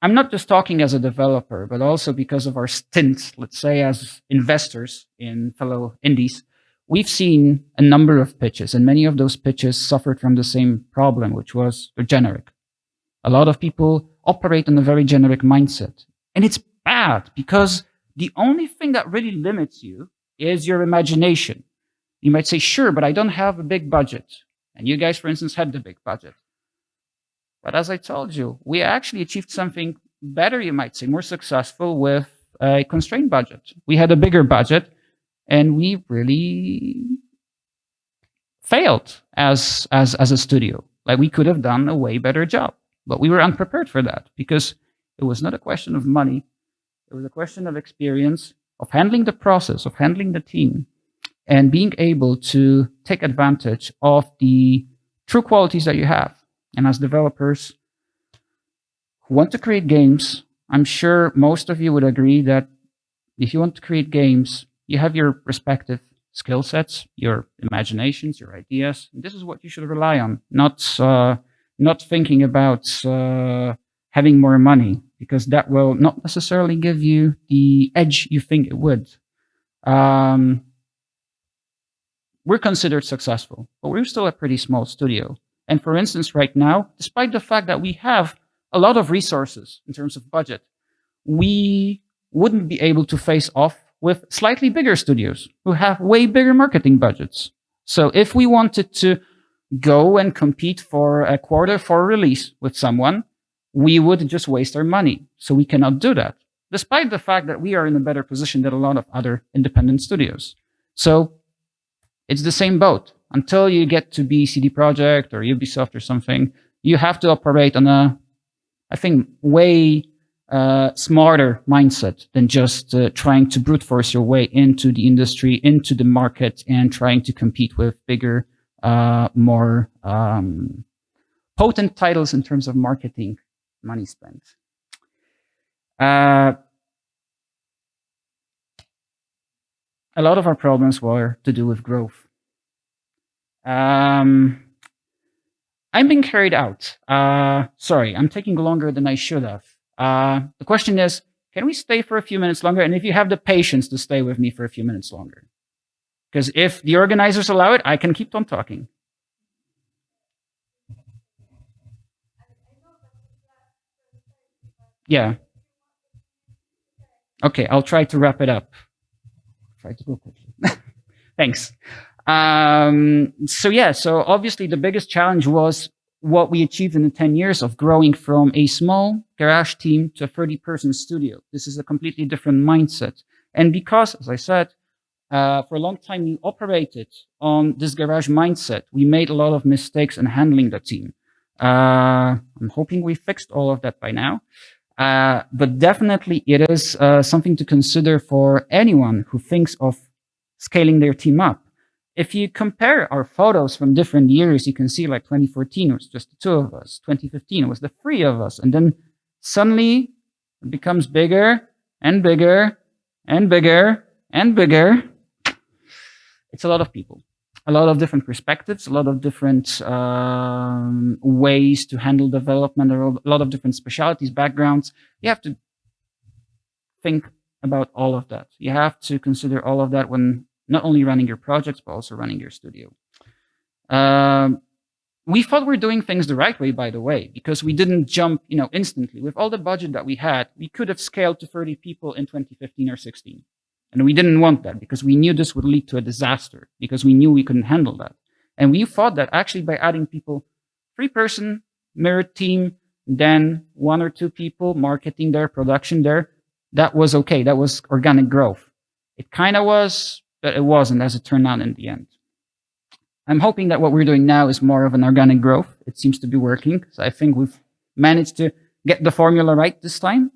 not just talking as a developer, but also because of our stint, let's say, as investors in fellow indies. We've seen a number of pitches, and many of those pitches suffered from the same problem, which was they're generic. A lot of people operate on a very generic mindset. And it's bad because the only thing that really limits you is your imagination. You might say, sure, but I don't have a big budget. And you guys, for instance, had the big budget. But as I told you, we actually achieved something better, you might say, more successful with a constrained budget. We had a bigger budget, and we really failed as a studio. Like, we could have done a way better job, but we were unprepared for that because it was not a question of money. It was a question of experience, of handling the process, of handling the team, and being able to take advantage of the true qualities that you have. And as developers who want to create games, I'm sure most of you would agree that if you want to create games, you have your respective skill sets, your imaginations, your ideas. And this is what you should rely on, not thinking about having more money, because that will not necessarily give you the edge you think it would. We're considered successful, but we're still a pretty small studio. And for instance, right now, despite the fact that we have a lot of resources in terms of budget, we wouldn't be able to face off with slightly bigger studios who have way bigger marketing budgets. So if we wanted to go and compete for a quarter for a release with someone, we would just waste our money. So we cannot do that, despite the fact that we are in a better position than a lot of other independent studios. So it's the same boat. Until you get to be CD Projekt or Ubisoft or something, you have to operate on a, I think, way smarter mindset than just trying to brute force your way into the industry, into the market, and trying to compete with bigger, more potent titles in terms of marketing money spent. A lot of our problems were to do with growth. I'm being carried out. Sorry, I'm taking longer than I should have. The question is, can we stay for a few minutes longer? And if you have the patience to stay with me for a few minutes longer, because if the organizers allow it, I can keep on talking. Yeah. Okay, I'll try to wrap it up. Try to go quickly. Thanks. So obviously the biggest challenge was what we achieved in the 10 years of growing from a small garage team to a 30-person studio. This is a completely different mindset. And because, as I said, for a long time we operated on this garage mindset, we made a lot of mistakes in handling the team. I'm hoping we fixed all of that by now. But definitely it is something to consider for anyone who thinks of scaling their team up. If you compare our photos from different years, you can see like 2014 was just the two of us, 2015 was the three of us, and then suddenly it becomes bigger and bigger and bigger and bigger. It's a lot of people, a lot of different perspectives, a lot of different ways to handle development, a lot of different specialties, backgrounds. You have to think about all of that. You have to consider all of that when not only running your projects, but also running your studio. We thought we're doing things the right way, by the way, because we didn't jump, instantly. With all the budget that we had, we could have scaled to 30 people in 2015 or 16. And we didn't want that because we knew this would lead to a disaster, because we knew we couldn't handle that. And we thought that actually by adding people, 3-person mirrored team, then 1 or 2 people, marketing there, production there, that was okay. That was organic growth. It kind of was, but it wasn't, as it turned out in the end. I'm hoping that what we're doing now is more of an organic growth. It seems to be working. So I think we've managed to get the formula right this time.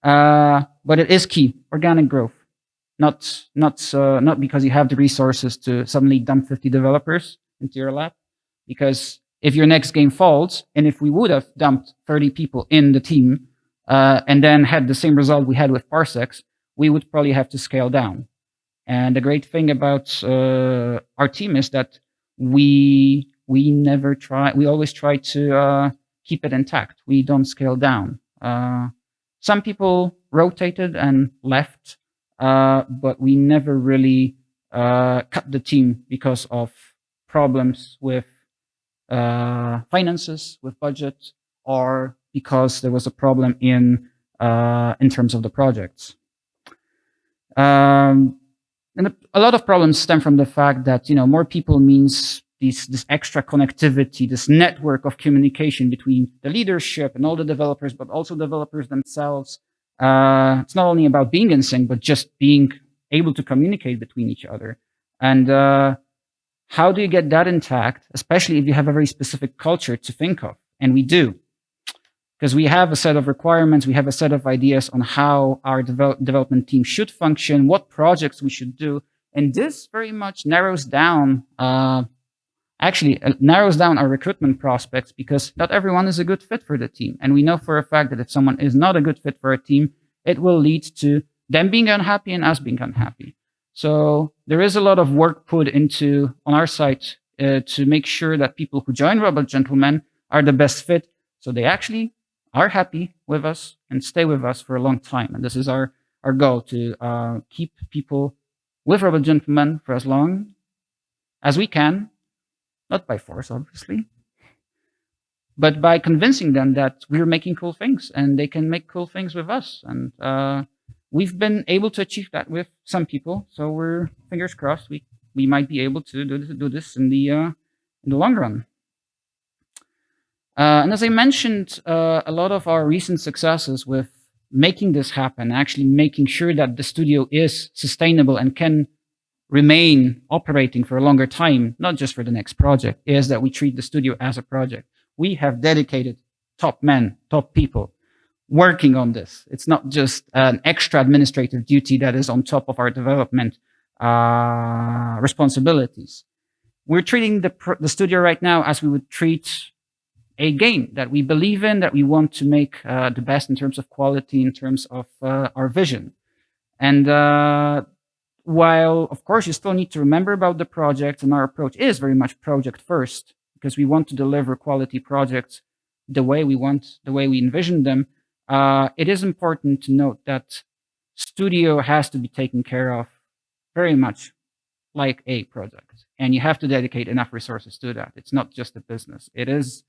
But it is key, organic growth. Not because you have the resources to suddenly dump 50 developers into your lab. Because if your next game falls, and if we would have dumped 30 people in the team, and then had the same result we had with Parsecs, we would probably have to scale down. And the great thing about our team is that we always try to keep it intact. We don't scale down. Some people rotated and left, but we never really cut the team because of problems with finances, with budget, or because there was a problem in terms of the projects. And a lot of problems stem from the fact that, more people means this extra connectivity, this network of communication between the leadership and all the developers, but also developers themselves. It's not only about being in sync, but just being able to communicate between each other. And how do you get that intact, especially if you have a very specific culture to think of? And we do. Because we have a set of requirements, we have a set of ideas on how our development team should function, what projects we should do. And this very much narrows down, narrows down our recruitment prospects, because not everyone is a good fit for the team. And we know for a fact that if someone is not a good fit for a team, it will lead to them being unhappy and us being unhappy. So there is a lot of work put into on our side to make sure that people who join Robot Gentlemen are the best fit, so they actually are happy with us and stay with us for a long time. And this is our goal, to keep people with Robot Gentlemen for as long as we can, not by force, obviously, but by convincing them that we're making cool things and they can make cool things with us. And we've been able to achieve that with some people. So we're, fingers crossed, we might be able to do this in the long run. And as I mentioned, a lot of our recent successes with making this happen, actually making sure that the studio is sustainable and can remain operating for a longer time, not just for the next project, is that we treat the studio as a project. We have dedicated top men, top people working on this. It's not just an extra administrative duty that is on top of our development responsibilities. We're treating the studio right now as we would treat a game that we believe in, that we want to make the best in terms of quality, in terms of our vision. And while, of course, you still need to remember about the project, and our approach is very much project first, because we want to deliver quality projects the way we want, the way we envision them, it is important to note that studio has to be taken care of very much like a project, and you have to dedicate enough resources to that. It's not just a business. It is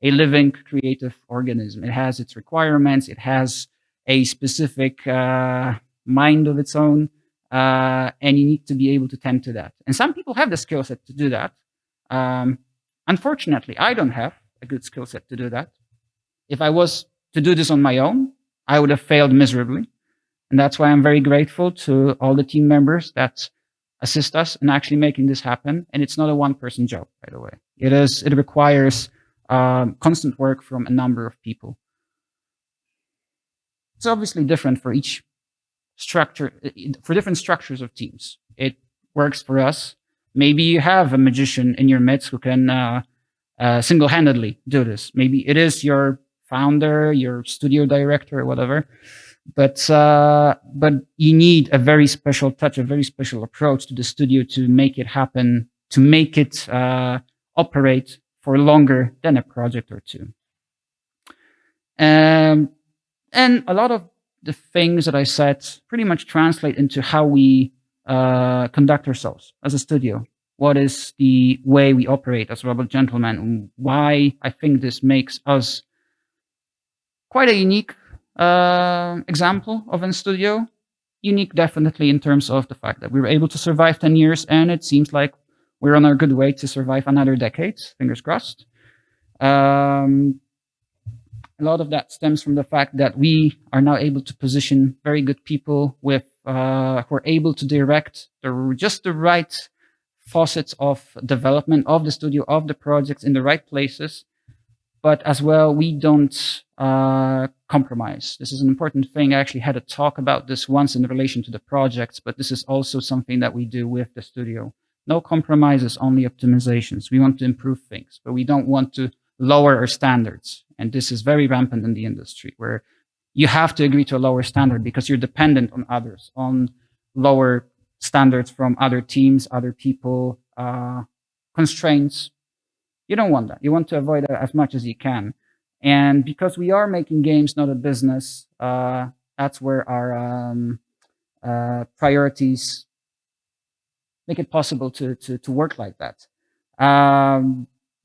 a living creative organism. It has its requirements. It has a specific mind of its own, and you need to be able to tend to that. And some people have the skill set to do that. Unfortunately, I don't have a good skill set to do that. If I was to do this on my own, I would have failed miserably. And that's why I'm very grateful to all the team members that assist us in actually making this happen. And it's not a one-person job, by the way. It requires constant work from a number of people. It's obviously different for each structure, for different structures of teams. It works for us. Maybe you have a magician in your midst who can single-handedly do this. Maybe it is your founder, your studio director, or whatever. But you need a very special touch, a very special approach to the studio to make it happen, to make it operate for longer than a project or two. And a lot of the things that I said pretty much translate into how we conduct ourselves as a studio. What is the way we operate as Rebel Gentlemen, and why I think this makes us quite a unique example of a studio. Unique definitely in terms of the fact that we were able to survive 10 years, and it seems like we're on our good way to survive another decade, fingers crossed. A lot of that stems from the fact that we are now able to position very good people with who are able to direct just the right faucets of development of the studio, of the projects in the right places. But as well, we don't compromise. This is an important thing. I actually had a talk about this once in relation to the projects, but this is also something that we do with the studio. No compromises, only optimizations. We want to improve things, but we don't want to lower our standards. And this is very rampant in the industry, where you have to agree to a lower standard because you're dependent on others, on lower standards from other teams, other people, constraints. You don't want that. You want to avoid that as much as you can. And because we are making games, not a business, that's where our priorities make it possible to work like that.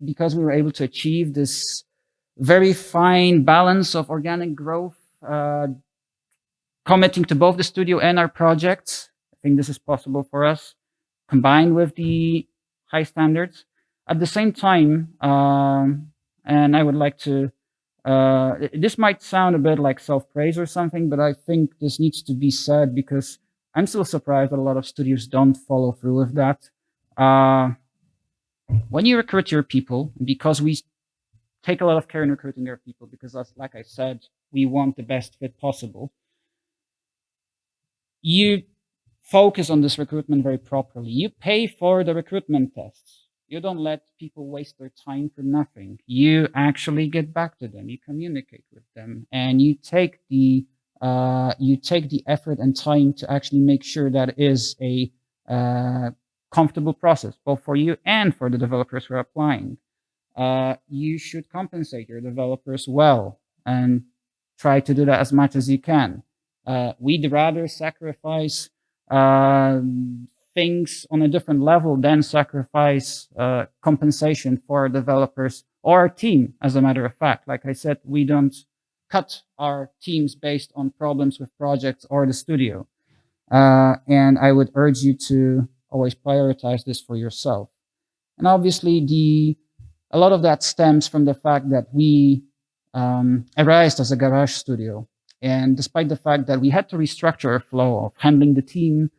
Because we were able to achieve this very fine balance of organic growth, committing to both the studio and our projects. I think this is possible for us, combined with the high standards. At the same time, and I would like to, this might sound a bit like self-praise or something, but I think this needs to be said because I'm still surprised that a lot of studios don't follow through with that. When you recruit your people, because we take a lot of care in recruiting our people, because like I said, we want the best fit possible, you focus on this recruitment very properly. You pay for the recruitment tests. You don't let people waste their time for nothing. You actually get back to them. You communicate with them, and you take the effort and time to actually make sure that it is a comfortable process, both for you and for the developers who are applying. You should compensate your developers well and try to do that as much as you can. We'd rather sacrifice things on a different level than sacrifice compensation for our developers or our team, as a matter of fact. Like I said, we don't cut our teams based on problems with projects or the studio. And I would urge you to always prioritize this for yourself. And obviously, a lot of that stems from the fact that we arised as a garage studio. And despite the fact that we had to restructure our flow of handling the team,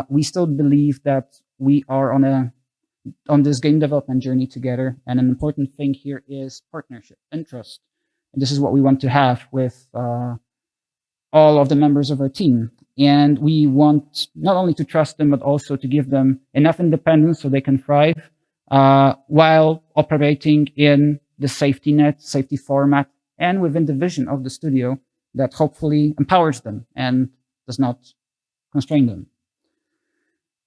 we still believe that we are on this game development journey together. And an important thing here is partnership and trust. And this is what we want to have with all of the members of our team. And we want not only to trust them, but also to give them enough independence so they can thrive while operating in the safety net, safety format, and within the vision of the studio that hopefully empowers them and does not constrain them.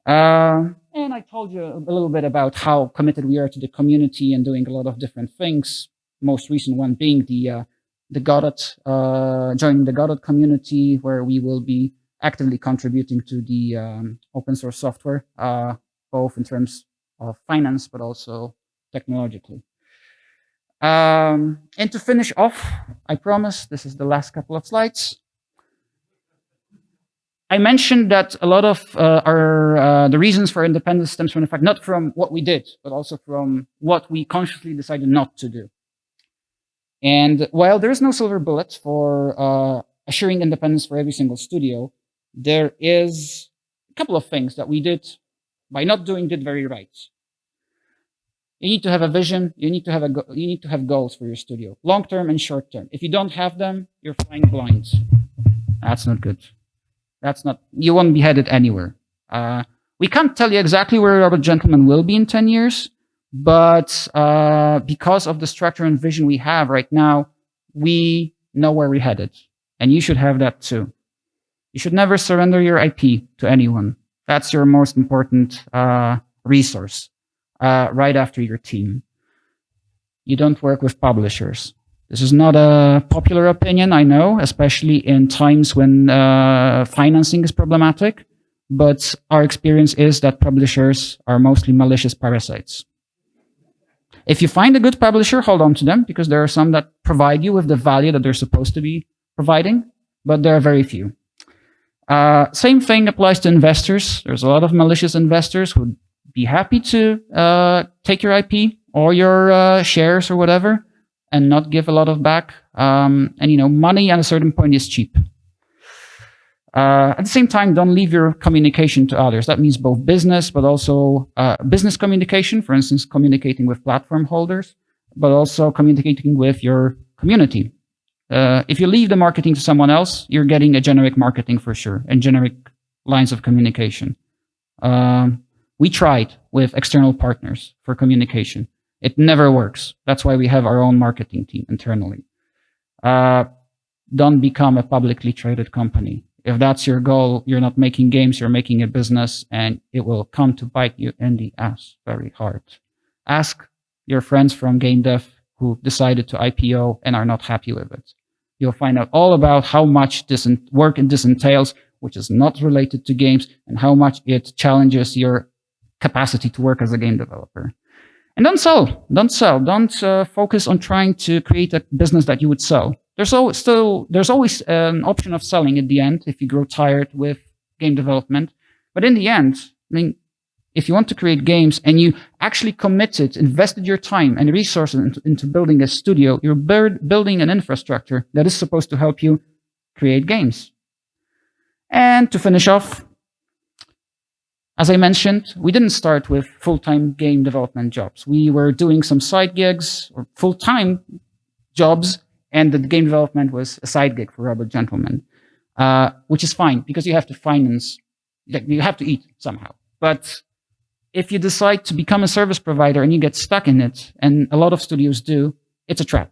And I told you a little bit about how committed we are to the community and doing a lot of different things. Most recent one being the Godot, joining the Godot community, where we will be actively contributing to the open source software, both in terms of finance, but also technologically. And to finish off, I promise this is the last couple of slides. I mentioned that a lot of the reasons for independence stems from the fact not from what we did, but also from what we consciously decided not to do. And while there is no silver bullet for assuring independence for every single studio, there is a couple of things that we did by not doing did very right. You need to have a vision. You need to have goals for your studio, long term and short term. If you don't have them, you're flying blind. That's not good. That's not. You won't be headed anywhere. We can't tell you exactly where Robot Gentleman will be in 10 years, but because of the structure and vision we have right now, we know where we're headed, and you should have that too. You should never surrender your IP to anyone. That's your most important resource. Right after your team. You don't work with publishers. This is not a popular opinion, I know, especially in times when financing is problematic, but our experience is that publishers are mostly malicious parasites. If you find a good publisher, hold on to them, because there are some that provide you with the value that they're supposed to be providing, but there are very few. Same thing applies to investors. There's a lot of malicious investors who be happy to take your IP or your shares or whatever and not give a lot of back. And, money at a certain point is cheap. At the same time, don't leave your communication to others. That means both business, but also business communication, for instance, communicating with platform holders, but also communicating with your community. If you leave the marketing to someone else, you're getting a generic marketing for sure and generic lines of communication. We tried with external partners for communication. It never works. That's why we have our own marketing team internally. Don't become a publicly traded company. If that's your goal, you're not making games, you're making a business, and it will come to bite you in the ass very hard. Ask your friends from game dev who decided to IPO and are not happy with it. You'll find out all about how much work this entails, which is not related to games, and how much it challenges your capacity to work as a game developer. And don't sell. Don't focus on trying to create a business that you would sell. There's always an option of selling at the end if you grow tired with game development. But in the end, if you want to create games and you actually invested your time and resources into building a studio, you're building an infrastructure that is supposed to help you create games. And to finish off, as I mentioned, we didn't start with full-time game development jobs. We were doing some side gigs or full-time jobs, and the game development was a side gig for Robot Gentleman, which is fine because you have to finance, you have to eat somehow. But if you decide to become a service provider and you get stuck in it, and a lot of studios do, it's a trap,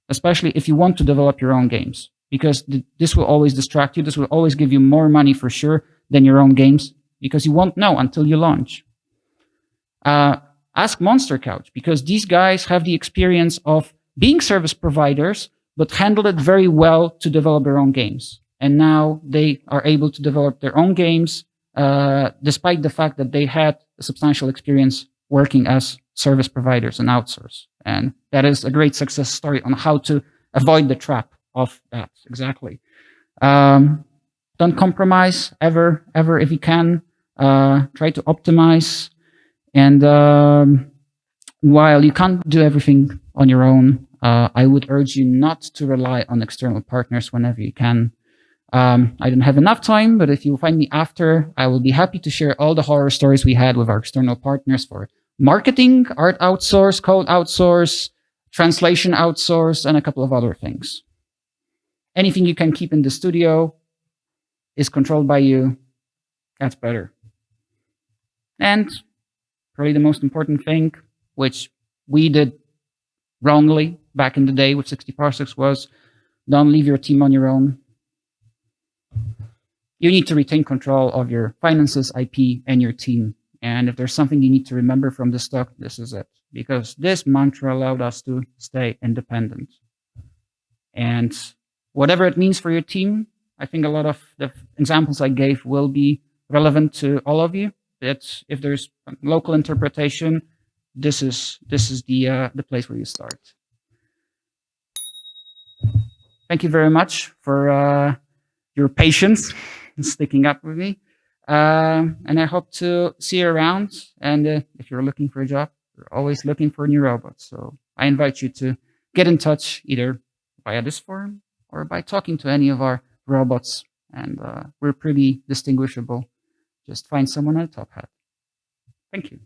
especially if you want to develop your own games, because this will always distract you. This will always give you more money for sure than your own games, because you won't know until you launch. Ask Monster Couch, because these guys have the experience of being service providers, but handled it very well to develop their own games. And now they are able to develop their own games, despite the fact that they had a substantial experience working as service providers and outsource. And that is a great success story on how to avoid the trap of that. Exactly. Don't compromise ever if you can. Try to optimize. And while you can't do everything on your own, I would urge you not to rely on external partners whenever you can. I don't have enough time, but if you find me after, I will be happy to share all the horror stories we had with our external partners for marketing, art outsource, code outsource, translation outsource, and a couple of other things. Anything you can keep in the studio is controlled by you. That's better. And probably the most important thing, which we did wrongly back in the day with 60 Parsecs, was don't leave your team on your own. you need to retain control of your finances, IP, and your team. And if there's something you need to remember from this talk, this is it. Because this mantra allowed us to stay independent. And whatever it means for your team, I think a lot of the examples I gave will be relevant to all of you. That if there's local interpretation, this is the place where you start. Thank you very much for your patience and sticking up with me. And I hope to see you around. And if you're looking for a job, we're always looking for new robots. So I invite you to get in touch either via this forum or by talking to any of our robots. And we're pretty distinguishable. Just find someone at the top hat. Thank you.